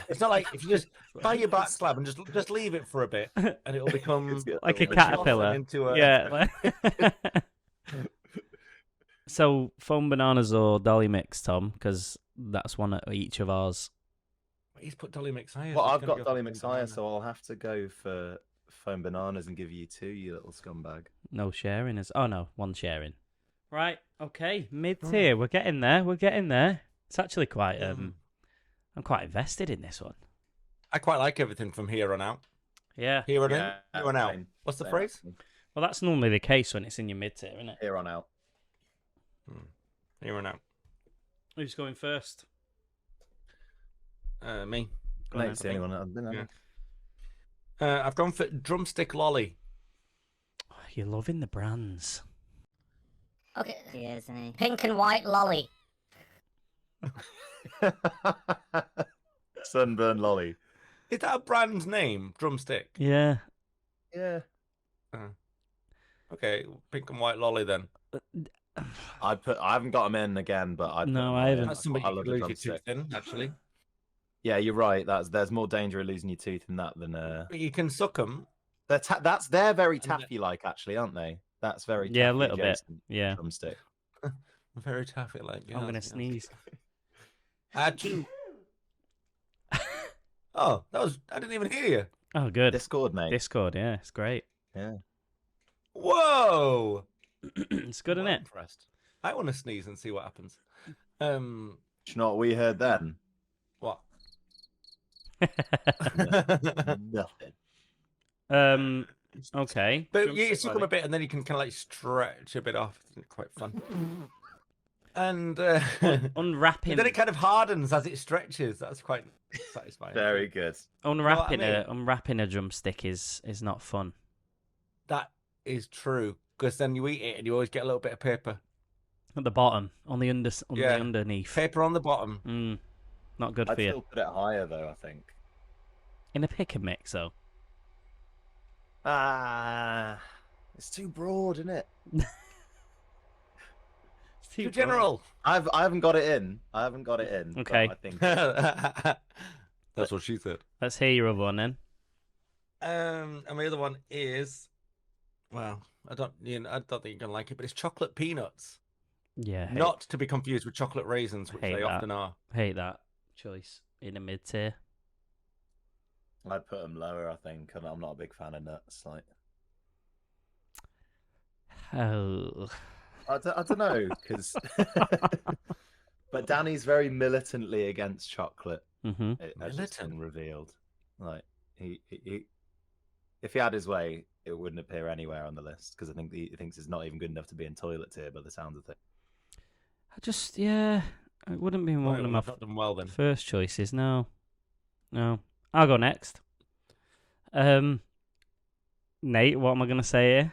S2: It's not like if you just buy your black slab and just leave it for a bit, and it'll become
S1: like a
S3: little bit
S1: caterpillar.
S2: into a...
S1: Yeah. So foam bananas or Dolly Mix, Tom, because that's one at each of ours.
S2: He's put Dolly Mix higher.
S3: Well,
S2: so
S3: I've
S2: he's gonna
S3: got
S2: go
S3: dolly
S2: for
S3: mix
S2: foam
S3: higher,
S2: banana.
S3: so I'll have to go for foam bananas and give you two, you little scumbag.
S1: No sharing is. Oh no, one sharing. Right. Okay. Mid tier. We're getting there. We're getting there. It's actually quite. I'm quite invested in this one.
S2: I quite like everything from here on out.
S1: Yeah.
S2: Here on in,
S3: Yeah,
S2: here on out.
S3: same.
S2: What's the
S3: Same.
S2: phrase?
S1: Well, that's normally the case when it's in your mid tier, isn't it?
S3: Here on out.
S2: Here on out.
S1: Who's going first?
S2: Me.
S1: Go on,
S3: Nate's the only one I've been on.
S2: I've gone for drumstick lolly.
S1: Oh, you're loving the brands.
S4: Okay, yes, pink and white lolly.
S3: Sunburn lolly.
S2: Is that a brand name? Drumstick.
S1: Yeah.
S3: Yeah.
S2: Okay, pink and white lolly then.
S3: I haven't got them in again, but I
S1: haven't.
S2: That's somebody
S3: I
S2: you
S3: love
S2: could
S3: the
S2: lose your
S3: drumstick.
S2: tooth in, actually.
S3: Yeah, you're right. There's more danger of losing your tooth in that than
S2: But you can suck them.
S3: they're very taffy like actually, aren't they? That's very
S1: Yeah, a
S3: taffy
S1: little bit.
S3: adjacent
S1: Yeah.
S3: drumstick.
S2: Very taffy like.
S1: I'm gonna sneeze.
S2: Achoo. Oh, I didn't even hear you.
S1: Oh, good.
S3: Discord, mate.
S1: Discord. Yeah, it's great.
S3: Yeah.
S2: Whoa.
S1: It's good, isn't
S2: I'm
S1: it?
S2: impressed. I want to sneeze and see what happens.
S3: Do you know what we heard then?
S2: What?
S3: Nothing.
S1: Okay.
S2: But
S1: Drumstick
S2: you suck them a
S1: lady.
S2: bit, and then you can kind of like stretch a bit off. It's quite fun. And
S1: Unwrapping,
S2: then it kind of hardens as it stretches. That's quite satisfying.
S3: Very good.
S1: unwrapping
S2: mean?
S1: unwrapping a drumstick is not fun.
S2: That is true, because then you eat it and you always get a little bit of paper.
S1: At the bottom, on the
S2: Yeah.
S1: underneath.
S2: Paper on the bottom.
S1: Not good
S3: I'd
S1: for you.
S3: still put it higher though, I think.
S1: In a pick and mix, though.
S3: It's too broad, isn't it?
S1: It's
S2: Too
S1: broad.
S2: general.
S3: I haven't got it in.
S1: Okay.
S3: But I think
S2: That's what she said.
S1: Let's hear your other one then.
S2: And my other one is, well, I don't think you're gonna like it, but it's chocolate peanuts.
S1: Yeah.
S2: Not to be confused with chocolate raisins, which
S1: hate
S2: they
S1: that.
S2: often are.
S1: Hate that choice in a mid tier.
S3: I'd put them lower. I think I'm not a big fan of nuts. Like
S1: Oh.
S3: I don't know because, but Danny's very militantly against chocolate.
S1: Mm-hmm.
S3: As it's been revealed. Like he if he had his way, it wouldn't appear anywhere on the list because I think he thinks it's not even good enough to be in toilet tier by the sound of it.
S1: It wouldn't be one of my
S2: not done well then.
S1: first choices. No. I'll go next. Nate, what am I gonna say here?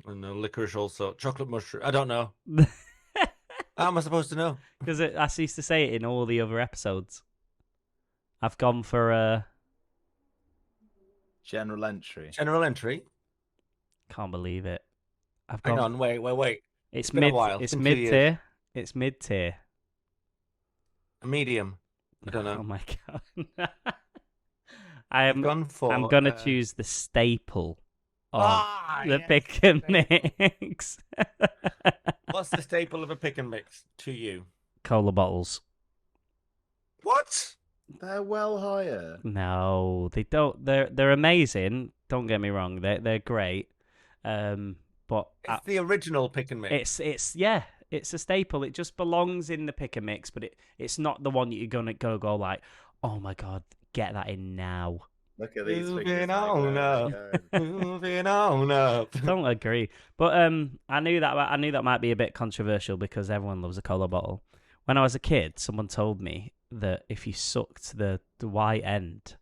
S2: And licorice also. Chocolate mushroom. I don't know. How am I supposed to know?
S1: Because I used to say it in all the other episodes. I've gone for
S3: General entry.
S2: General entry.
S1: Can't believe it.
S2: Hang on, wait.
S1: It's
S2: been a
S1: mid.
S2: while,
S1: It's
S2: been 2
S1: mid
S2: years.
S1: tier. It's mid tier.
S2: A medium. I don't know.
S1: Oh my god.
S2: I've gone for.
S1: I'm gonna choose the staple of the
S2: yes,
S1: pick and
S2: staple.
S1: mix.
S2: What's the staple of a pick and mix to you?
S1: Cola bottles.
S2: What?
S3: They're well higher.
S1: No, they don't. They're amazing. Don't get me wrong. They're great. But
S2: It's the original pick and mix.
S1: it's a staple. It just belongs in the pick and mix, but it's not the one that you're gonna go like, oh my god, get that in now.
S3: Look at these
S2: Moving
S3: fingers.
S2: on up. Moving on up.
S1: Don't agree. But I knew that might be a bit controversial because everyone loves a cola bottle. When I was a kid, someone told me that if you sucked the white end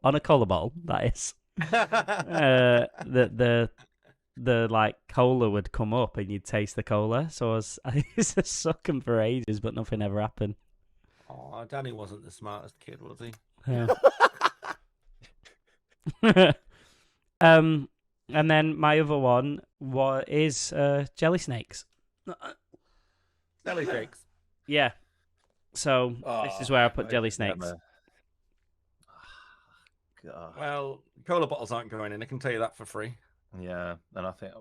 S1: on a cola bottle, that is, that the like cola would come up and you'd taste the cola. So I used to suck them for ages, but nothing ever happened.
S2: Oh, Danny wasn't the smartest kid, was he?
S1: Yeah. And then my other one is jelly snakes.
S2: Jelly shakes.
S1: Yeah. So this is where I put jelly snakes.
S3: God.
S2: Well, cola bottles aren't going in. I can tell you that for free.
S3: Yeah, and I think,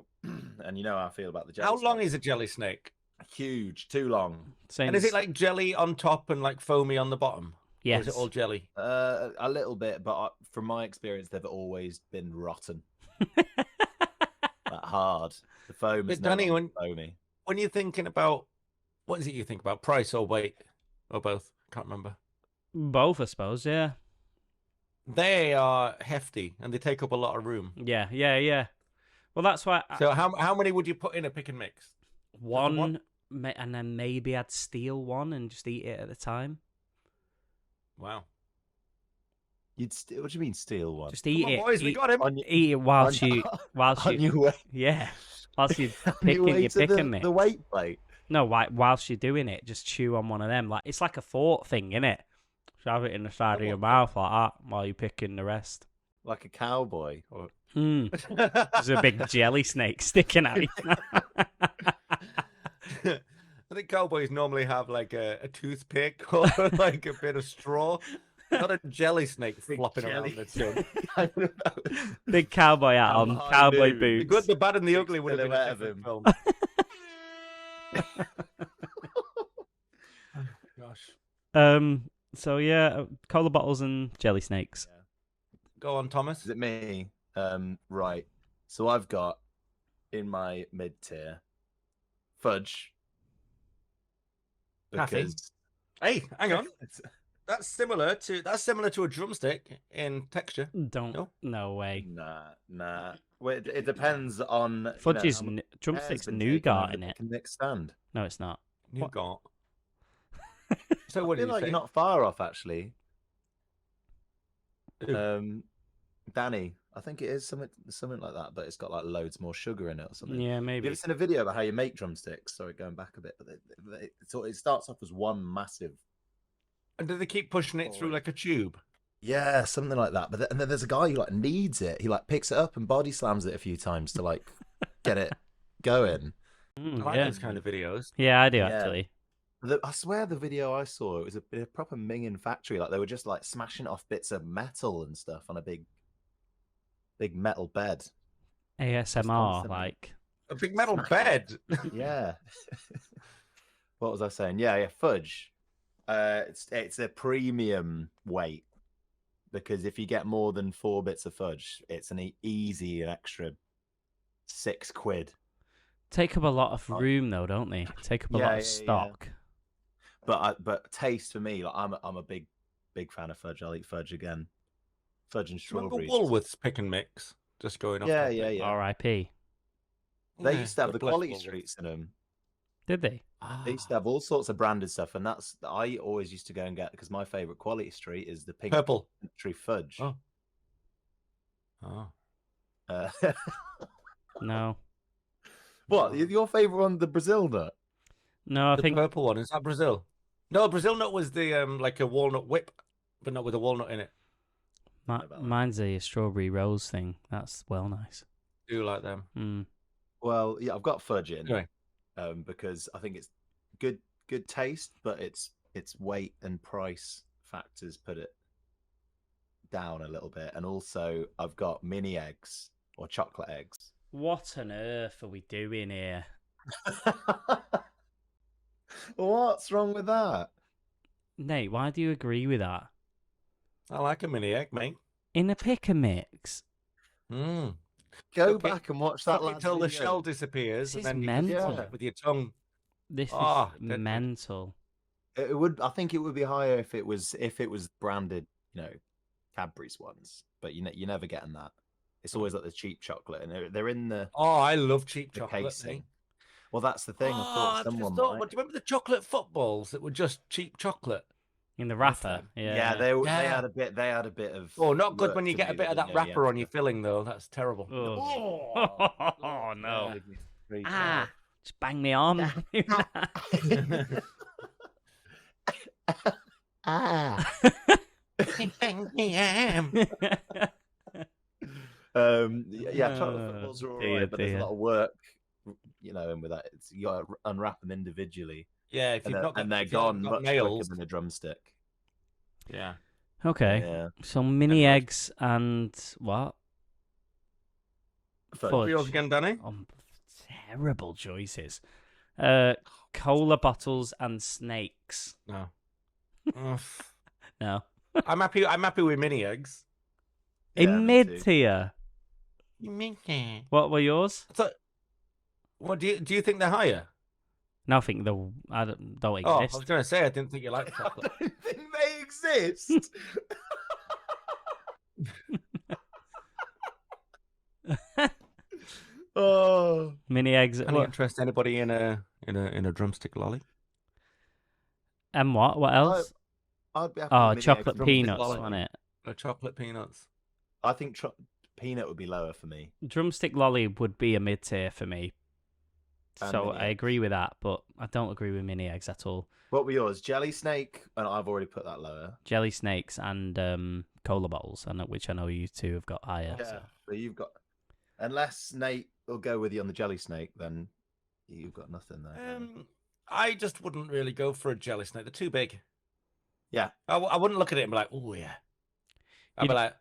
S3: and you know how I feel about the jelly.
S2: How long
S3: snake.
S2: is a jelly snake?
S3: Huge? Too long.
S2: And is it like jelly on top and like foamy on the bottom?
S1: Yes.
S2: Or is it all jelly?
S3: A little bit, but from my experience, they've always been rotten. Like hard. The foam is
S2: But Danny,
S3: never foamy.
S2: When you're thinking about, what is it you think about? Price or weight? Or both? Can't remember.
S1: Both, I suppose. Yeah.
S2: They are hefty and they take up a lot of room.
S1: Yeah. Well, that's why.
S2: So how many would you put in a pick and mix?
S1: One, and then maybe I'd steal one and just eat it at the time.
S2: Wow.
S3: What do you mean steal one?
S1: Just eat
S2: Come on,
S1: it.
S2: boys, we got him.
S1: Eat it whilst you
S3: On your way,
S1: whilst you're
S3: on
S1: picking
S3: your way
S1: your
S3: to
S1: pick and mix.
S3: the weight plate.
S1: No, whilst you're doing it, just chew on one of them. Like it's like a fork thing, innit? Shove it in the side of your mouth like that while you're picking the rest.
S3: Like a cowboy. Or...
S1: There's a big jelly snake sticking out.
S2: I think cowboys normally have like a toothpick or like a bit of straw. Not a jelly snake flopping around the chin.
S1: Big cowboy hat on, cowboy boots.
S2: The good, the bad, and the ugly would have been a
S3: silhouette of
S2: different
S3: him.
S2: film. Gosh.
S1: So yeah, cola bottles and jelly snakes.
S3: Yeah.
S2: Go on, Thomas.
S3: Is it me? Right. So I've got in my mid tier fudge.
S2: Kathy?
S3: Because
S2: Hey, hang on. That's similar to a drumstick in texture.
S1: Don't. No way.
S3: Nah. Well, it depends on
S1: Fudge is
S3: how much
S1: drumsticks
S3: care's been taken over
S1: nougat in
S3: the
S1: it.
S3: picnic stand.
S1: No, it's not.
S2: Nougat. So
S3: I
S2: what do
S3: feel
S2: you
S3: like
S2: say?
S3: you're not far off, actually.
S2: Who?
S3: Danny, I think it is something like that, but it's got like loads more sugar in it or something.
S1: Yeah,
S3: Have you
S1: maybe.
S3: ever seen a video about how you make drumsticks? Sorry, going back a bit, but it starts off as one massive.
S2: And do they keep pushing it through like a tube?
S3: Yeah, something like that. And then there's a guy who like kneads it. He like picks it up and body slams it a few times to like get it going.
S2: I like
S1: Yeah.
S2: those kind of videos.
S1: Yeah, I do
S3: Yeah.
S1: actually.
S3: I swear the video I saw, it was a proper minging factory. Like they were just like smashing off bits of metal and stuff on a big metal bed.
S1: ASMR,
S3: constantly.
S1: like.
S2: A big metal bed.
S3: Yeah. What was I saying? Yeah, fudge. It's a premium weight because if you get more than 4 bits of fudge, it's an easy extra £6.
S1: Take up a lot of room though, don't they? Take up a lot of stock.
S3: But taste for me, like I'm a big fan of fudge. I'll eat fudge again. Fudge and strawberries.
S2: Remember Woolworths pick and mix? Just going off.
S3: Yeah.
S1: R.I.P.
S3: They used to have
S2: God
S3: the
S2: bless
S3: quality
S2: Woolworths.
S3: streets in them.
S1: Did they?
S3: They used to have all sorts of branded stuff, and I always used to go and get because my favorite quality street is the pink
S2: Purple.
S3: country fudge.
S2: Oh.
S1: No.
S3: What? Your favorite one, the Brazil nut?
S1: No, I
S2: The
S1: think
S2: purple one, is that Brazil? No, Brazil nut was the like a walnut whip, but not with a walnut in it.
S1: mine's a strawberry rose thing. That's well nice.
S2: Do like them.
S1: Mm.
S3: Well, yeah, I've got fudge in
S2: Anyway.
S3: Because I think it's good taste, but its weight and price factors put it down a little bit. And also, I've got mini eggs or chocolate eggs.
S1: What on earth are we doing here?
S3: What's wrong with that?
S1: Nate, why do you agree with that?
S2: I like a mini egg, mate.
S1: In a pick and mix?
S2: Mm.
S3: Go
S2: Okay.
S3: back and watch that
S2: Cook it
S3: last
S2: till the
S3: video.
S2: shell disappears,
S1: This
S2: and
S1: is
S2: then you
S1: mental.
S2: can touch it with your tongue.
S1: This
S2: Ah,
S1: is
S2: dead good.
S1: mental.
S3: It would. I think it would be higher if it was branded, Cadbury's ones. But you're never getting that. It's always like the cheap chocolate, and they're in the
S2: Oh, I love cheap
S3: the
S2: chocolate.
S3: casing.
S2: mate.
S3: Well, that's the thing. I thought
S2: I
S3: someone
S2: just thought,
S3: might.
S2: but do you remember the chocolate footballs that were just cheap chocolate?
S1: In the
S2: Love
S1: wrapper.
S2: them.
S1: Yeah.
S3: They
S2: Yeah.
S3: had a bit. They had a bit of.
S2: Oh, not good
S3: work
S2: when you
S3: to
S2: get a
S3: do
S2: bit of
S3: with
S2: that
S3: them,
S2: wrapper on your filling, though. That's terrible.
S1: Oh, no.
S3: Yeah.
S1: Ah, just bang my arm.
S3: Ah. Chocolate footballs are
S1: dear,
S3: alright, but there's a
S1: dear.
S3: lot of work, and with that, you got to unwrap them individually,
S2: Yeah, if you've not got,
S3: they're
S2: if you haven't
S3: gone
S2: got
S3: much
S2: nails.
S3: quicker than a drumstick.
S2: Yeah.
S1: Okay.
S3: Yeah.
S1: So mini
S2: Edward.
S1: eggs and what?
S3: Fudge.
S1: Fudge.
S2: Yours again, Danny?
S1: Terrible choices. Cola bottles and snakes.
S2: No. Ugh.
S1: No.
S2: I'm happy with mini eggs.
S3: Yeah,
S1: In
S3: me too.
S1: mid tier. What were yours?
S2: So, what do you think they're higher?
S1: No, I think I don't
S2: Oh, I
S1: exist.
S2: was going to say I didn't think you liked
S3: I
S2: chocolate.
S3: don't think they exist. Oh,
S1: Mini eggs.
S2: Can you interest anybody in a drumstick lolly?
S1: And what? What else?
S3: I'd be happy
S1: Oh,
S3: with mini
S1: chocolate
S3: eggs.
S2: drumstick
S1: peanuts,
S2: lolly.
S1: wasn't it?
S2: Chocolate peanuts.
S3: I think peanut would be lower for me.
S1: Drumstick lolly would be a mid tier for me.
S3: And
S1: So
S3: mini
S1: I
S3: eggs.
S1: agree with that, but I don't agree with mini eggs at all.
S3: What were yours? Jelly snake, and I've already put that lower.
S1: Jelly snakes and cola bottles, which I know you two have got higher.
S3: Yeah,
S1: So.
S3: but you've got, unless Nate will go with you on the jelly snake, then you've got nothing there.
S2: I just wouldn't really go for a jelly snake. They're too big.
S3: Yeah.
S2: I wouldn't look at it and be like, oh yeah. I'd be
S1: You'd-
S2: like,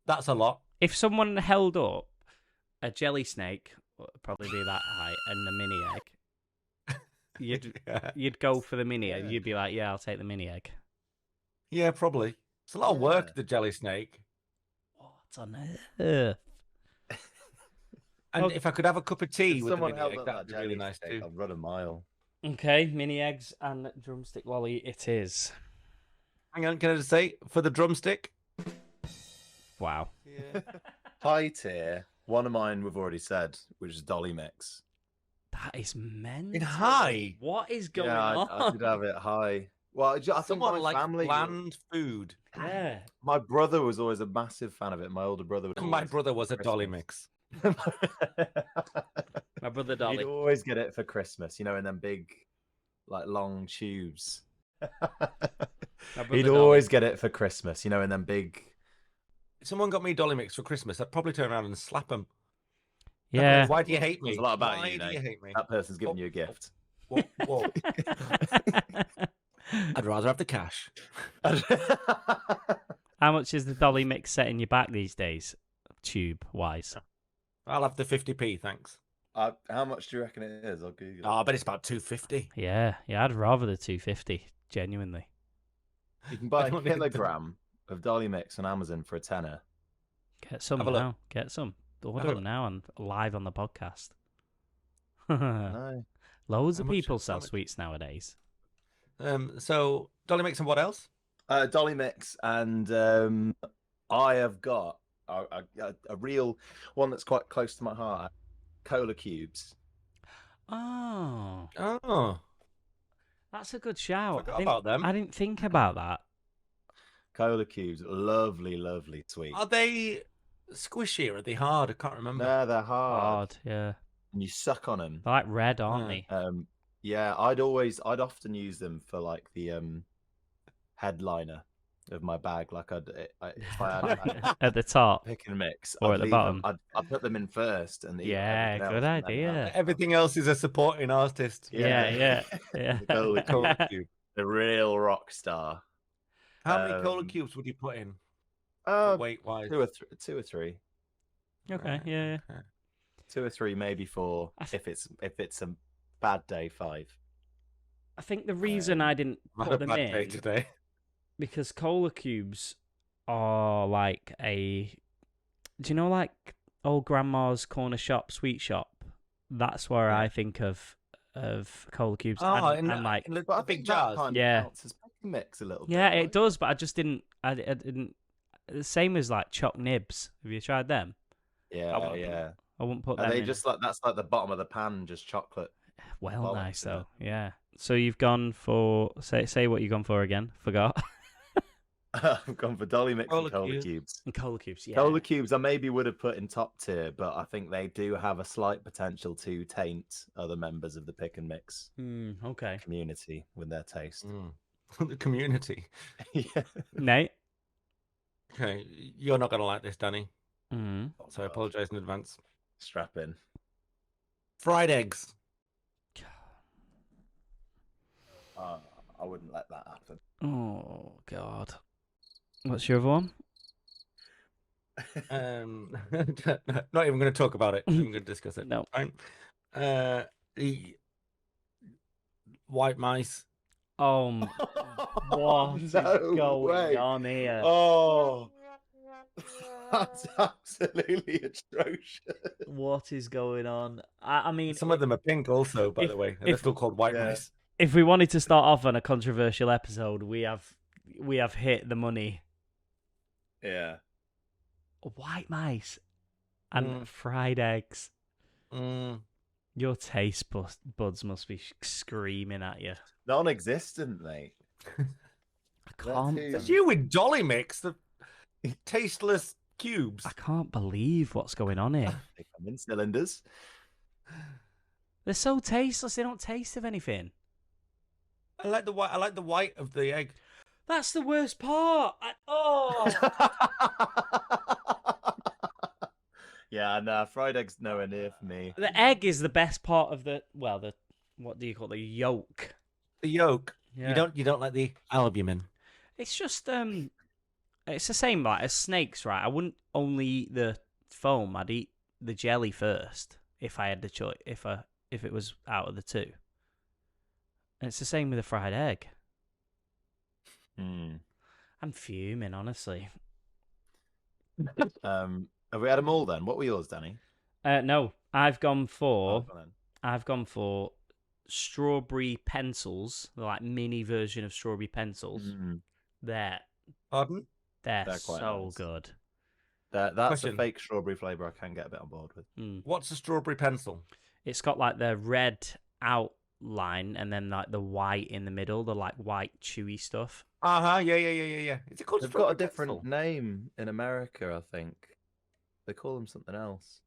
S2: that's a lot.
S1: If someone held up a jelly snake, would probably be that height, and the mini egg, you'd go for the mini egg.
S3: Yeah.
S1: You'd be like, yeah, I'll take the mini egg.
S2: Yeah, probably. It's a lot of work,
S3: Yeah.
S2: the jelly snake.
S1: What on earth?
S2: And
S1: Oh.
S2: if I could have a cup of tea
S3: If
S2: with the
S3: someone
S2: mini
S3: held
S2: egg,
S3: up
S2: that'd
S3: that
S2: be really
S3: jelly
S2: nice
S3: snake,
S2: too.
S3: I'd run a mile.
S1: Okay, mini eggs and drumstick lolly it is.
S2: Hang on, can I just say, for the drumstick?
S1: Wow.
S2: Yeah.
S3: High tier. One of mine we've already said, which is Dolly Mix.
S1: That is mental.
S2: In high?
S1: What is going
S3: Yeah,
S1: on?
S3: I did have it high. Well, I think
S2: Someone
S3: my
S2: likes
S3: family.
S2: bland food.
S1: Yeah.
S3: My brother was always a massive fan of it. My older brother would.
S2: My
S3: always
S2: brother was a Dolly
S3: Christmas.
S2: Mix.
S1: My brother
S3: He'd
S1: Dolly.
S3: always get it for Christmas, in them big, like long tubes. He'd
S1: Dolly.
S3: always get it for Christmas, in them big.
S2: If someone got me Dolly Mix for Christmas, I'd probably turn around and slap them.
S1: Yeah.
S2: Why do you hate me?
S3: There's a lot about
S2: Why
S3: you,
S2: do you
S3: Nate.
S2: hate me?
S3: That person's giving you a gift.
S2: Whoa, whoa. I'd rather have the cash.
S1: How much is the Dolly Mix setting you back these days, tube wise?
S2: I'll have the 50p, thanks.
S3: How much do you reckon it is? I'll Google it.
S2: Oh, I bet it's about 250.
S1: Yeah, I'd rather the 250, genuinely.
S3: You can buy
S2: I
S3: a
S2: don't need to-
S3: kilogram of Dolly Mix on Amazon for a tenner.
S1: Get some
S2: Have a look.
S1: now. Get some. Order
S2: Have a
S1: them now and live on the podcast.
S3: No.
S1: Loads
S2: How
S1: of
S2: much-
S1: people
S2: how
S1: sell
S2: much?
S1: sweets nowadays.
S2: So Dolly Mix and what else?
S3: Dolly Mix, and I have got a real one that's quite close to my heart. Cola cubes.
S1: Oh,
S2: Oh,
S1: that's a good shout.
S2: forgot about them.
S1: I didn't think about that.
S3: Cola cubes, lovely, lovely sweet.
S2: Are they squishy or are they hard? I can't remember.
S3: No, they're hard.
S1: Hard, yeah.
S3: And you suck on them.
S1: They're like red, aren't
S2: Yeah.
S1: they?
S3: Yeah, I'd often use them for like the headliner of my bag. Like if I had
S1: At the top.
S3: pick and mix,
S1: Or
S3: I'd
S1: at the
S3: leave
S1: bottom.
S3: I'd put them in first, and eat
S1: Yeah,
S3: everything
S1: good
S3: else, and then
S1: idea.
S3: have
S2: Everything else is a supporting artist.
S1: Yeah.
S3: The Cola
S2: Cola
S3: cube,
S2: cube.
S3: the real rock star.
S2: How many cola
S3: Um,
S2: cubes would you put in?
S3: Uh,
S2: Weight wise.
S3: two or three,
S1: Okay, yeah.
S3: 2 or 3, maybe 4. If it's a bad day, 5.
S1: I think the reason I didn't
S2: Had a
S1: put them
S2: bad day
S1: in
S2: today.
S1: because cola cubes are like do you know like old grandma's corner shop, sweet shop? That's where I think of cola cubes.
S2: Oh,
S1: and
S2: in
S1: like,
S2: the
S3: But I
S2: big
S3: think that
S2: jars.
S3: kind of
S1: Yeah.
S3: counts as pick and mix a little bit.
S1: yeah,
S3: right?
S1: it does, but I just didn't. I didn't. The same as like choc nibs. Have you tried them?
S3: Yeah,
S1: wouldn't-
S3: yeah.
S1: I wouldn't put
S3: Are
S1: them
S3: they
S1: in.
S3: just like that's like the bottom of the pan, just chocolate?
S1: Well,
S3: bollocks,
S1: nice
S3: isn't it?
S1: though. Yeah. So you've gone for say what you've gone for again. Forgot.
S3: I've gone for Dolly Mix
S2: Cola
S3: and Cola
S2: cubes.
S3: Cubes.
S1: And cola cubes. Yeah.
S3: Cola Cubes, I maybe would have put in top tier, but I think they do have a slight potential to taint other members of the pick and mix
S1: Okay.
S3: community with their taste.
S2: The community.
S3: Yeah.
S1: Nate.
S2: Okay, you're not going to like this, Danny.
S1: Mm.
S2: So I apologise in advance.
S3: Strap in.
S2: Fried eggs.
S3: I wouldn't let that happen.
S1: Oh God. What's your other one?
S2: Not even going to talk about it. Not even going to discuss it.
S1: No.
S2: Fine. The white mice.
S1: Oh, what is
S3: No
S1: going
S3: way.
S1: on here?
S3: Oh, that's absolutely atrocious.
S1: What is going on? I mean,
S2: Some of them are pink, also, by
S1: if-
S2: the way. And they're
S1: if-
S2: still called white
S3: Yeah.
S2: mice.
S1: if we wanted to start off on a controversial episode, we have hit the money.
S3: Yeah.
S1: White mice and
S2: Mm.
S1: fried eggs.
S2: Mm.
S1: Your taste buds must be screaming at you.
S3: Non-existent, mate.
S1: I can't.
S3: too-
S2: It's you with Dolly Mix, the tasteless cubes.
S1: I can't believe what's going on here.
S3: They come in cylinders.
S1: They're so tasteless. They don't taste of anything.
S2: I like the white. I like the white of the egg.
S1: That's the worst part. Oh.
S3: Yeah, nah, fried eggs nowhere near for me.
S1: The egg is the best part of the what do you call it? The yolk?
S2: The yolk.
S1: Yeah.
S2: You don't like the albumin.
S1: It's just it's the same like as snakes, right? I wouldn't only eat the foam. I'd eat the jelly first if I had the choice. If it was out of the two. And it's the same with a fried egg.
S3: Hmm.
S1: I'm fuming, honestly.
S3: Have we had them all then? What were yours, Danny?
S1: No, I've gone for
S3: Oh, go on
S1: strawberry pencils, the like mini version of strawberry pencils.
S3: then.
S1: They're
S2: Pardon?
S1: they're
S3: They're quite
S1: so
S3: nice.
S1: good.
S3: That's
S2: Question.
S3: a fake strawberry flavour I can get a bit on board with.
S1: Mm.
S2: What's a strawberry pencil?
S1: It's got like the red outline and then like the white in the middle, the like white chewy stuff.
S2: Yeah. Is it called
S3: They've got a
S2: strawberry
S3: different
S2: pencil?
S3: name in America, I think. They call them something else.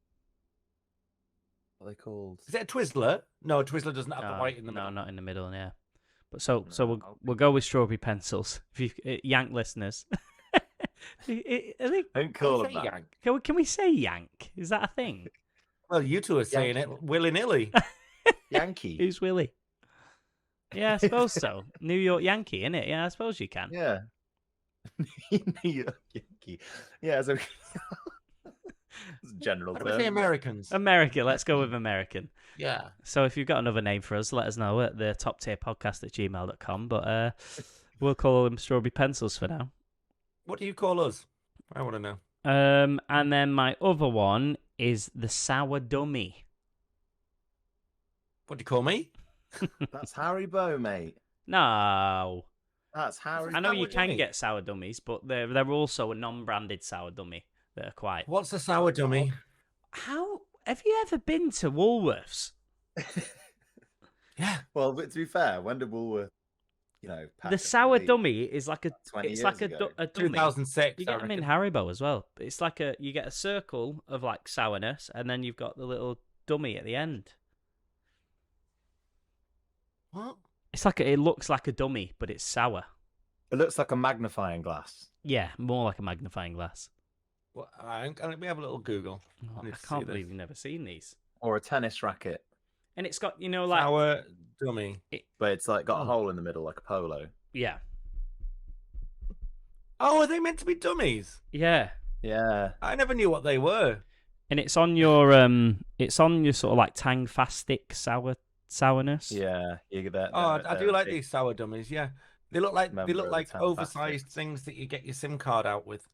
S3: What are they called?
S2: Is it a Twizzler? No, a Twizzler doesn't have the white in the middle.
S1: No, not in the middle. Yeah, but so
S3: No,
S1: we'll go with strawberry pencils. If you Yank listeners, I think,
S3: Don't call
S2: Say
S3: them that.
S2: Yank.
S1: can we say Yank? Is that a thing?
S2: Well, you two are saying
S3: Yankee.
S2: it willy-nilly.
S3: Yankee.
S1: Who's Willie? Yeah, I suppose so. New York Yankee, innit? Yeah, I suppose you can.
S3: Yeah. New York Yankee. Yeah, so it's a general
S2: What do we say
S3: term.
S2: Americans?
S1: America, let's go with American.
S2: Yeah.
S1: So if you've got another name for us, let us know at the toptierpodcast@gmail.com. But we'll call them strawberry pencils for now.
S2: What do you call us? I want to know.
S1: And then my other one is the sour dummy.
S2: What do you call me?
S3: That's Haribo, mate.
S1: No.
S3: That's Haribo.
S1: I know you
S2: sour
S1: can
S2: dummy?
S1: get sour dummies, but they're also a non-branded sour dummy that are quite...
S2: What's a sour dummy?
S1: How... Have you ever been to Woolworths?
S2: Yeah.
S3: Well, but to be fair, when did Woolworth, pack
S1: The
S3: up
S1: sour
S3: the-
S1: dummy is like a...
S3: 20
S1: It's
S3: years
S1: like
S3: ago?
S1: a dummy.
S2: 2006.
S1: You
S2: I
S1: get them in
S2: reckon.
S1: Haribo as well. It's like you get a circle of like sourness, and then you've got the little dummy at the end.
S2: What?
S1: It's like it looks like a dummy, but it's sour.
S3: It looks like a magnifying glass.
S1: Yeah, more like a magnifying glass.
S2: Well, let me have a little Google.
S1: Oh,
S2: I need
S1: I
S2: to see
S1: can't
S2: this.
S1: believe you've never seen these.
S3: Or a tennis racket.
S1: And it's got, like
S2: Sour dummy.
S3: But it's like got a
S2: Oh.
S3: hole in the middle like a polo.
S1: yeah,
S2: Oh, are they meant to be dummies?
S1: yeah.
S3: Yeah.
S2: I never knew what they were.
S1: And it's on your sort of like Tang-fastic sourness.
S3: Yeah. You get that.
S2: Oh, I do like these sour dummies. Yeah, they look like
S3: Member of the Fantastic.
S2: oversized things that you get your SIM card out with.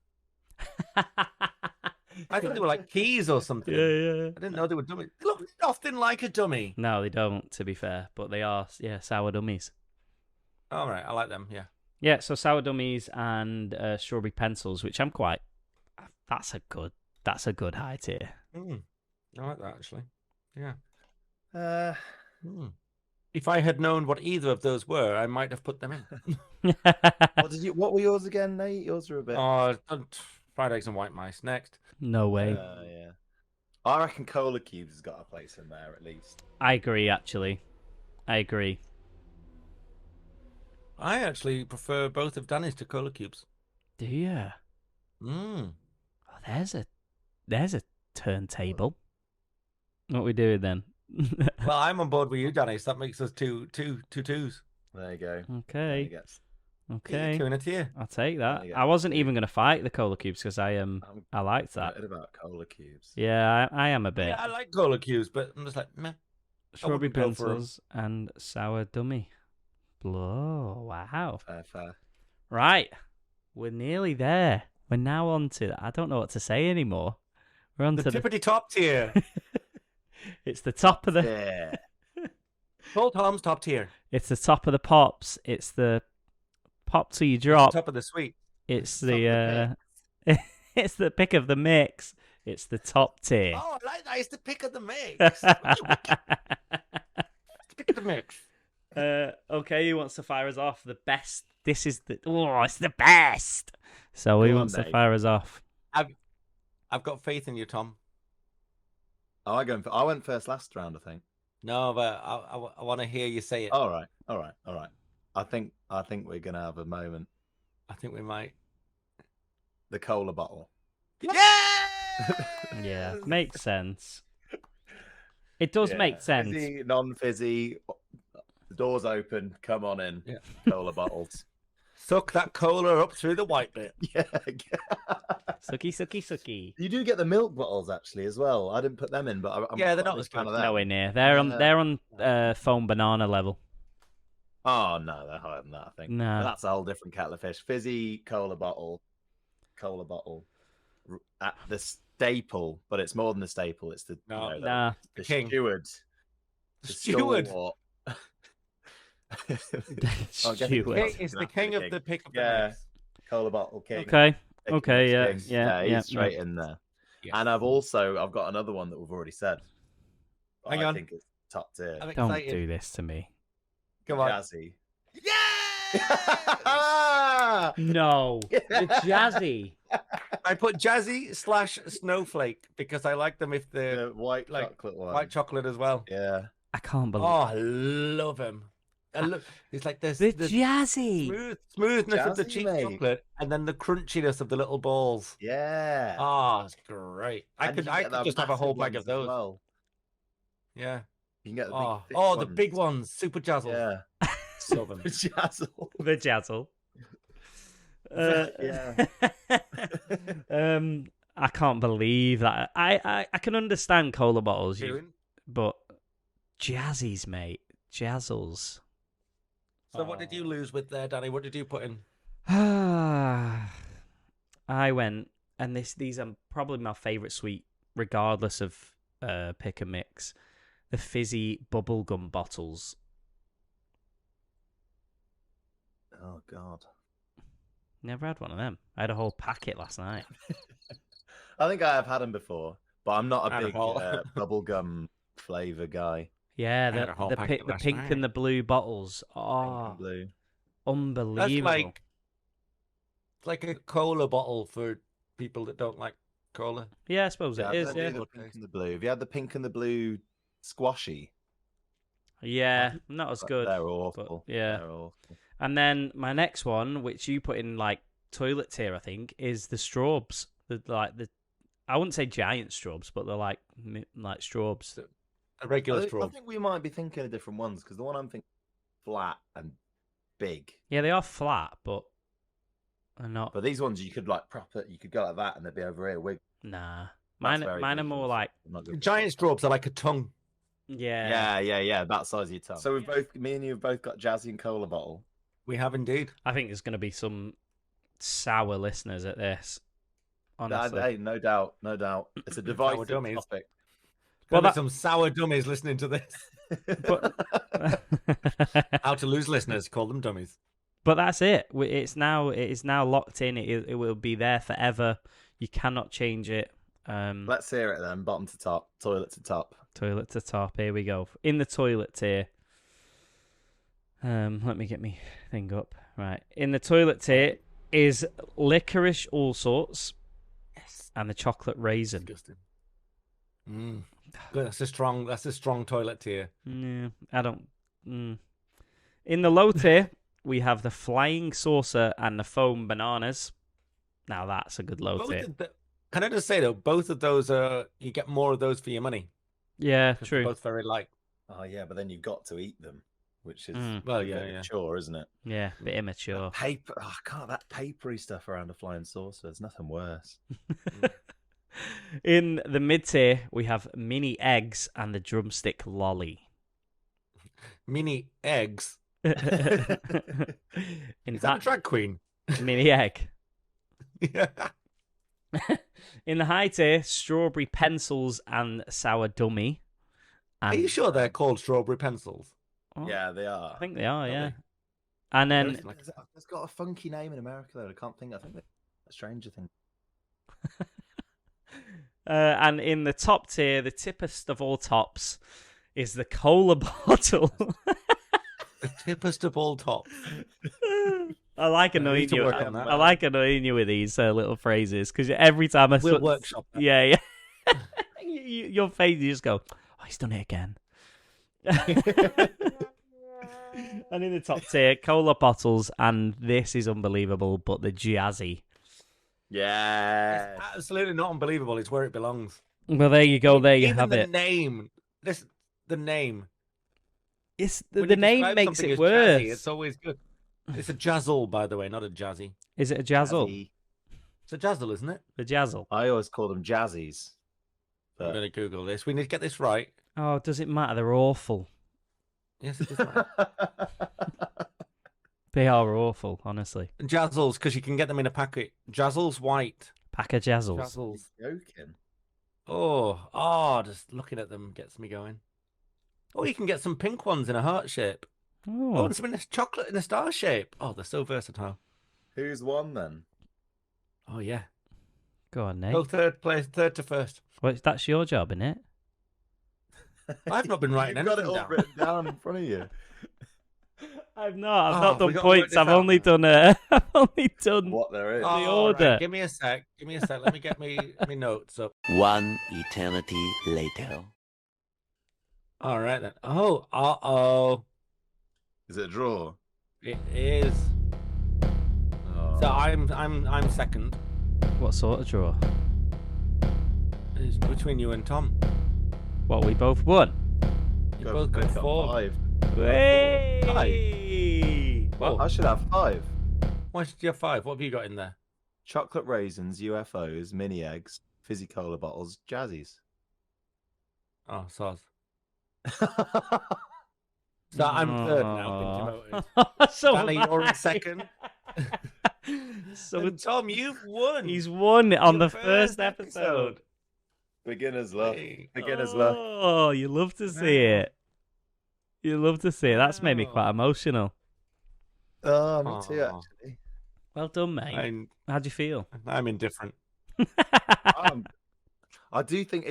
S2: I thought they were like keys or something.
S1: yeah.
S2: I didn't know they were dummies. They look nothing like a dummy.
S1: No, they don't. To be fair, but they are sour dummies.
S2: All right, I like them. Yeah.
S1: Yeah, so sour dummies and strawberry pencils, which I'm quite. That's a good high tier.
S2: I like that actually. Yeah.
S3: Hmm.
S2: If I had known what either of those were, I might have put them in.
S3: What were yours again, Nate? Yours were a bit.
S2: Fried eggs and white mice. Next.
S1: No way.
S3: Yeah. I reckon Cola Cubes has got a place in there at least.
S1: I agree. Actually, I agree.
S2: I actually prefer both of Danny's to Cola Cubes.
S1: Do you?
S2: Mm.
S1: Oh, there's a turntable. What we doing then?
S2: Well, I'm on board with you, Danny. So that makes us two twos.
S3: There you go.
S1: Okay. Okay.
S2: Two in a tier.
S1: I'll take that.
S3: Yeah.
S1: I wasn't even going to fight the cola cubes because I liked that.
S3: Excited about Cola Cubes.
S1: Yeah, I am a bit.
S2: Yeah, I like Cola Cubes, but I'm just like, meh.
S1: Strawberry
S2: wouldn't go for 'em.
S1: pencils and sour dummy. Blow. Wow.
S3: Fair.
S1: Right. We're nearly there. We're now on to, I don't know what to say anymore. We're on
S2: The
S1: to
S2: tippity top tier.
S1: it's the top of the
S3: Yeah.
S2: Paul Tom's top tier.
S1: it's the top of the pops. It's the pop till you drop.
S2: Top of the suite.
S1: It's
S3: Top of
S1: the it's the pick of the mix. It's the top tier.
S2: Oh, I like that. It's the pick of the mix. Pick of the mix.
S1: Okay, who wants to fire us off? The best. This is it's the best. So who
S3: Go on,
S1: wants to
S3: Nate.
S1: fire us off?
S2: I've got faith in you, Tom.
S3: Oh, I went first last round, I think.
S2: No, but I want to hear you say it.
S3: All right. I think we're gonna have a moment.
S2: I think we might.
S3: The cola bottle.
S2: Yeah!
S1: Yeah, makes sense. It does make sense.
S3: Fizzy, non-fizzy. The doors open. Come on in.
S2: Yeah.
S3: Cola bottles.
S2: Suck that cola up through the white bit.
S3: Yeah.
S1: Sucky.
S3: You do get the milk bottles actually as well. I didn't put them in, but I'm
S2: Yeah, they're
S3: quite a
S2: not
S3: big
S2: as
S3: fan
S2: good.
S3: of them.
S1: Nowhere near. They're on foam banana level.
S3: Oh no, they're higher than that. I think.
S1: No.
S3: That's a whole different kettle of fish. Fizzy cola bottle. At the staple, but it's more than the staple. It's the
S2: No.
S1: Nah.
S3: the
S2: King.
S3: steward.
S2: The steward.
S3: stalwart.
S1: Steward.
S2: It's the king of the pick of the
S3: Yeah.
S2: mix.
S3: Cola Bottle King.
S1: Okay.
S3: Pick and
S1: Okay. Yeah.
S3: mix king.
S1: Yeah.
S3: He's
S1: Yeah.
S3: straight in there.
S2: Yes.
S3: And I've got another one that we've already said. But
S2: Hang
S3: I
S2: on.
S3: think it's top tier.
S2: I'm
S1: Don't
S2: excited.
S1: do this to me.
S2: Come on.
S3: Jazzy.
S2: Yeah!
S1: No. The Jazzy.
S2: I put Jazzy / Snowflake because I like them if they're
S3: The white
S2: like
S3: chocolate one.
S2: white chocolate as well.
S3: Yeah.
S1: I can't believe.
S2: Oh, I love him. I look, it's like this
S1: The
S2: the
S1: Jazzy.
S2: smoothness of the
S3: Jazzy,
S2: cheap
S3: mate.
S2: chocolate and then the crunchiness of the little balls.
S3: Yeah.
S2: Oh, it's great. I
S3: And
S2: could
S3: you get that
S2: just have a whole
S3: massive
S2: bag of
S3: ones as
S2: those.
S3: well.
S2: Yeah.
S3: You can get the
S2: Oh,
S3: big,
S2: oh, the big ones, super jazzle.
S3: Yeah.
S2: Love 'em.
S3: Jazzle.
S1: The Jazzle.
S3: Yeah.
S1: I can't believe that. I can understand cola bottles,
S2: Doing.
S1: but Jazzies, mate, Jazzles.
S2: So what did you lose with there, Danny? What did you put in?
S1: I went, and these are probably my favourite sweet, regardless of pick and mix. The fizzy bubblegum bottles.
S3: Oh God.
S1: Never had one of them. I had a whole packet last night.
S3: I think I have had them before, but I'm not a
S2: And a
S3: big
S2: whole-
S3: bubblegum flavor guy.
S1: Yeah,
S2: had a whole
S1: the
S2: packet last
S1: pink
S2: night.
S1: and the blue bottles.
S3: Pink
S1: Oh,
S3: and blue.
S1: unbelievable.
S2: That's like a cola bottle for people that don't like cola.
S1: Yeah, I suppose
S3: Yeah,
S1: it
S3: I've
S1: is.
S3: never
S1: Yeah,
S3: had the pink and the blue. Have you had the pink and the blue squashy?
S1: yeah, not as good.
S3: They're awful.
S1: yeah.
S3: They're awful.
S1: And then my next one, which you put in like toilet tier, I think, is the straubs. I wouldn't say giant straubs, but they're like straubs.
S2: A regular
S3: I
S2: straw.
S3: think we might be thinking of different ones because the one I'm thinking flat and big.
S1: Yeah, they are flat, but they're not.
S3: But these ones you could like you could go like that and they'd be over here.
S1: Nah,
S3: That's
S1: mine
S3: very
S1: are
S3: good
S1: more
S3: for-
S1: like
S3: not good for
S2: Giant straws are like a tongue.
S1: yeah.
S3: Yeah. That size of your tongue. So we've me and you have both got Jazzy and Cola bottle.
S2: We have indeed.
S1: I think there's going to be some sour listeners at this. Honestly,
S3: Hey, no doubt. It's a divisive
S2: dummies.
S3: topic.
S1: Well,
S2: Well, some sour dummies listening to this.
S1: but
S2: How to lose listeners? Call them dummies.
S1: but that's it. It is now locked in. It will be there forever. You cannot change it.
S3: Let's hear it then. Bottom to top, toilet to top.
S1: Toilet to top. Here we go. In the toilet tier. Let me get me thing up. Right. In the toilet tier is licorice all sorts.
S2: Yes.
S1: And the chocolate raisin.
S2: Disgusting. Good. That's a strong toilet tier.
S1: Yeah, I don't. In the low tier, we have the flying saucer and the foam bananas. Now that's a good low tier.
S2: Can I just say though, both of those you get more of those for your money.
S1: Yeah,
S2: 'Cause
S1: true.
S2: they're both very light.
S3: Oh yeah, but then you've got to eat them, which is
S2: Well,
S3: a bit
S2: yeah.
S3: chore, isn't it?
S1: Yeah, a bit immature.
S3: Paper. Oh, God, that papery stuff around a flying saucer. There's nothing worse.
S1: In the mid tier, we have mini eggs and the drumstick lolly.
S2: Mini eggs.
S1: In
S2: Is that a drag queen?
S1: mini egg.
S2: Yeah.
S1: In the high tier, strawberry pencils and sour dummy.
S2: Are you sure they're called strawberry pencils?
S1: Oh,
S3: Yeah, they are.
S1: I think they are.
S2: Are
S1: Yeah.
S2: they?
S1: And then
S3: It's got a funky name in America though. I think a Stranger Thing.
S1: and in the top tier, the tippest of all tops is the cola bottle.
S2: The tippest of all tops.
S1: I like
S2: I
S1: annoying
S2: need to
S1: you.
S2: work on that.
S1: I like annoying you with these little phrases because every time I
S2: We'll workshop that.
S1: yeah. Your face, you just go, oh, he's done it again. And in the top tier, cola bottles, and this is unbelievable, but the Jazzy.
S3: Yeah.
S2: It's absolutely not unbelievable. It's where it belongs.
S1: Well, there you go. There you
S2: Even
S1: have
S2: the
S1: it.
S2: name. The name.
S1: It's
S2: When
S1: the
S2: you
S1: name
S2: describe
S1: makes
S2: something
S1: it
S2: as
S1: worse.
S2: jazzy, it's always good. It's a jazzle, by the way, not a jazzy.
S1: Is it a jazzle?
S3: Jazzy.
S2: It's a jazzle, isn't it?
S1: The jazzle.
S3: I always call them jazzies.
S2: I'm
S3: But
S2: going to Google this. We need to get this right.
S1: Oh, does it matter? They're awful.
S2: Yes, it is right.
S1: They are awful, honestly.
S2: Jazzles, because you can get them in a packet. Jazzles white.
S1: Pack of jazzles.
S2: Jazzles.
S3: joking.
S2: Oh, just looking at them gets me going. Oh, you can get some pink ones in a heart shape. Oh,
S1: Oh,
S2: and some in a chocolate in a star shape. Oh, they're so versatile.
S3: Who's won then?
S2: Oh yeah.
S1: Go on, Nate.
S2: Go third to first.
S1: Well, that's your job, isn't it?
S2: I've not been writing
S3: You've got it
S2: anything
S3: all
S2: down.
S3: written down in front of you.
S1: I've not
S2: have we
S1: done
S2: got to work
S1: points.
S2: this
S1: I've
S2: out
S1: only
S2: now?
S1: done. I've only done.
S3: What there is.
S1: The
S2: All
S1: order.
S2: right, give me a sec. Let me get me notes up.
S5: One eternity later.
S2: All right then. Oh.
S3: Is it a draw?
S2: It is.
S3: Oh.
S2: So I'm second.
S1: What sort of draw?
S2: It's between you and Tom.
S1: What, we both won?
S2: You
S3: Go-
S2: both got
S3: I've got
S2: 4.
S3: 5.
S1: Hey!
S2: Whoa.
S3: I should have 5.
S2: Why should you have 5? What have you got in there?
S3: Chocolate raisins, UFOs, mini eggs, fizzy cola bottles, jazzies.
S2: Oh, soz. So I'm third now. Been demoted.
S1: So
S2: Danny,
S1: am
S2: you're in
S1: I.
S2: second.
S1: So
S2: And Tom, you've won.
S1: he's won on
S2: Your
S1: the first episode.
S3: Beginner's luck.
S2: Hey.
S3: Beginner's luck.
S1: Oh, you love to see it. You love to see it. That's made me quite
S2: Wow.
S1: emotional.
S3: Oh, me too,
S2: Aw.
S3: actually.
S1: Well done, mate. How'd you feel?
S2: I'm indifferent.
S3: I do think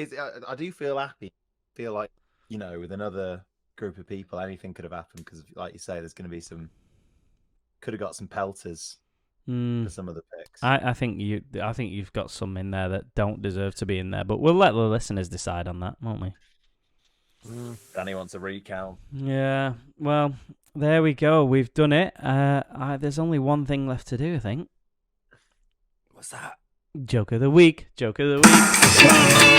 S3: I do feel happy. Feel like, with another group of people, anything could have happened because, like you say, there's going to be could have got some pelters for some of the picks.
S1: I think you've got some in there that don't deserve to be in there, but we'll let the listeners decide on that, won't we?
S3: Danny wants a recount.
S1: Yeah. Well, there we go. We've done it. There's only one thing left to do, I think.
S2: What's that?
S1: Joke of the week. Joke of the week.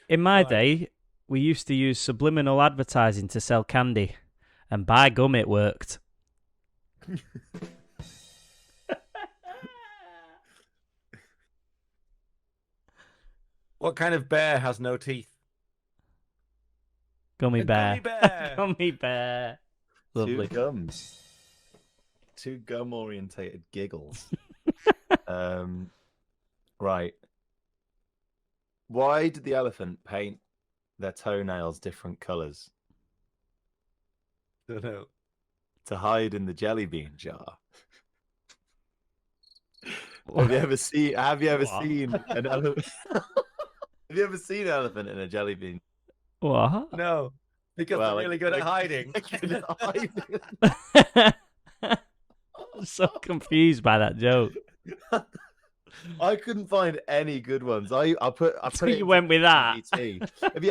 S1: In my day, we used to use subliminal advertising to sell candy, and by gum, it worked.
S2: What kind of bear has no teeth?
S1: Gummy
S2: A
S1: bear.
S2: gummy bear.
S1: Gummy bear. Lovely.
S3: Two gums. Two gum-orientated giggles. Right. Why did the elephant paint their toenails different colours?
S2: Don't know.
S3: To hide in the jelly bean jar. Have you ever seen
S1: What?
S3: an elephant? Have you ever seen an elephant in a jelly bean?
S1: What?
S2: No, because
S3: Well,
S2: they're really good at hiding.
S1: I'm so confused by that joke.
S3: I couldn't find any good ones. I put
S1: So
S3: it
S1: you
S3: into
S1: went with that?
S3: ChatGPT. Have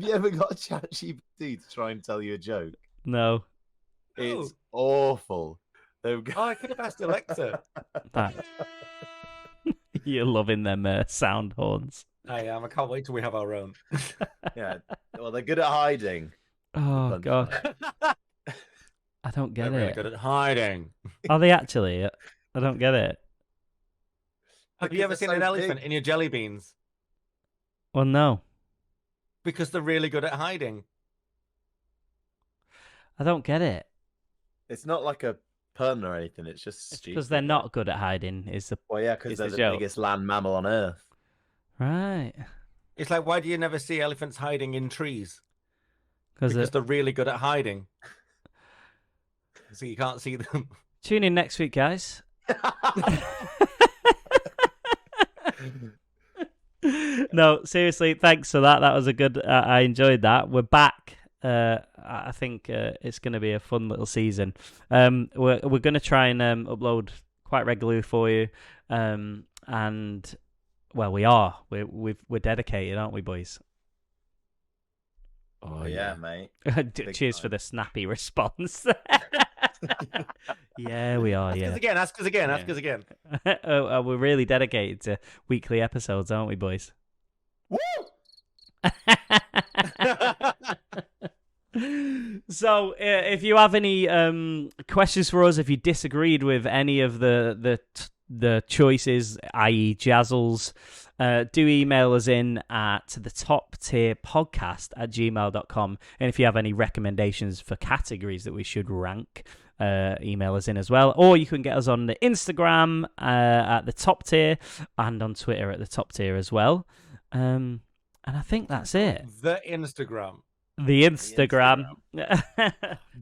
S3: you ever got a ChatGPT to try and tell you a joke?
S1: No.
S3: It's awful.
S2: Oh, I could have asked Alexa.
S1: That. You're loving them sound horns.
S2: I am. I can't wait till we have our own.
S3: Yeah. Well, they're good at hiding.
S1: Oh,
S3: Punchline.
S1: God. I don't get
S2: They're really
S1: it.
S2: good at hiding.
S1: Are they actually? I don't get it.
S2: Have you
S3: Because
S2: ever
S3: they're
S2: seen
S3: so
S2: an elephant
S3: big.
S2: in your jelly beans?
S1: Well, no.
S2: Because they're really good at hiding.
S1: I don't get it.
S3: It's not like a pun or anything. It's just stupid.
S1: Because they're not good at hiding. Is the
S3: Well, yeah, because
S1: is
S3: they're
S1: the
S3: the
S1: joke.
S3: biggest land mammal on Earth.
S1: right?
S2: It's like, why do you never see elephants hiding in trees?
S1: Because
S2: Because they're really good at hiding. So you can't see them.
S1: tune in next week, guys. No, seriously, thanks for that. That was a good. I enjoyed that. We're back. I think it's going to be a fun little season. We're going to try and upload quite regularly for you. And well, we are. We're dedicated, aren't we, boys?
S3: Oh yeah, mate.
S1: Cheers
S3: time.
S1: for the snappy response. Yeah, we are.
S2: Ask
S1: Yeah.
S2: us again. Ask us again. Ask
S1: Yeah.
S2: us again.
S1: We're really dedicated to weekly episodes, aren't we, boys?
S3: Woo!
S1: So, if you have any questions for us, if you disagreed with any of the choices, i.e., Jazzles, do email us in at the toptierpodcast@gmail.com. And if you have any recommendations for categories that we should rank, email us in as well. Or you can get us on the Instagram at the top tier and on Twitter at the top tier as well. And I think that's it.
S2: The Instagram.
S1: The Instagram.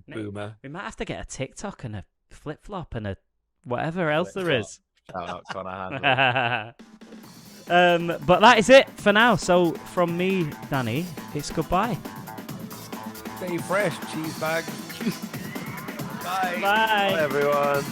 S2: Boomer.
S1: We might have to get a TikTok and a flip flop and a whatever else there is.
S3: Shout out Connor Handel.
S1: But that is it for now. So from me, Danny, it's goodbye.
S2: Stay fresh, cheese bag.
S3: Bye.
S1: Bye.
S3: Bye, everyone.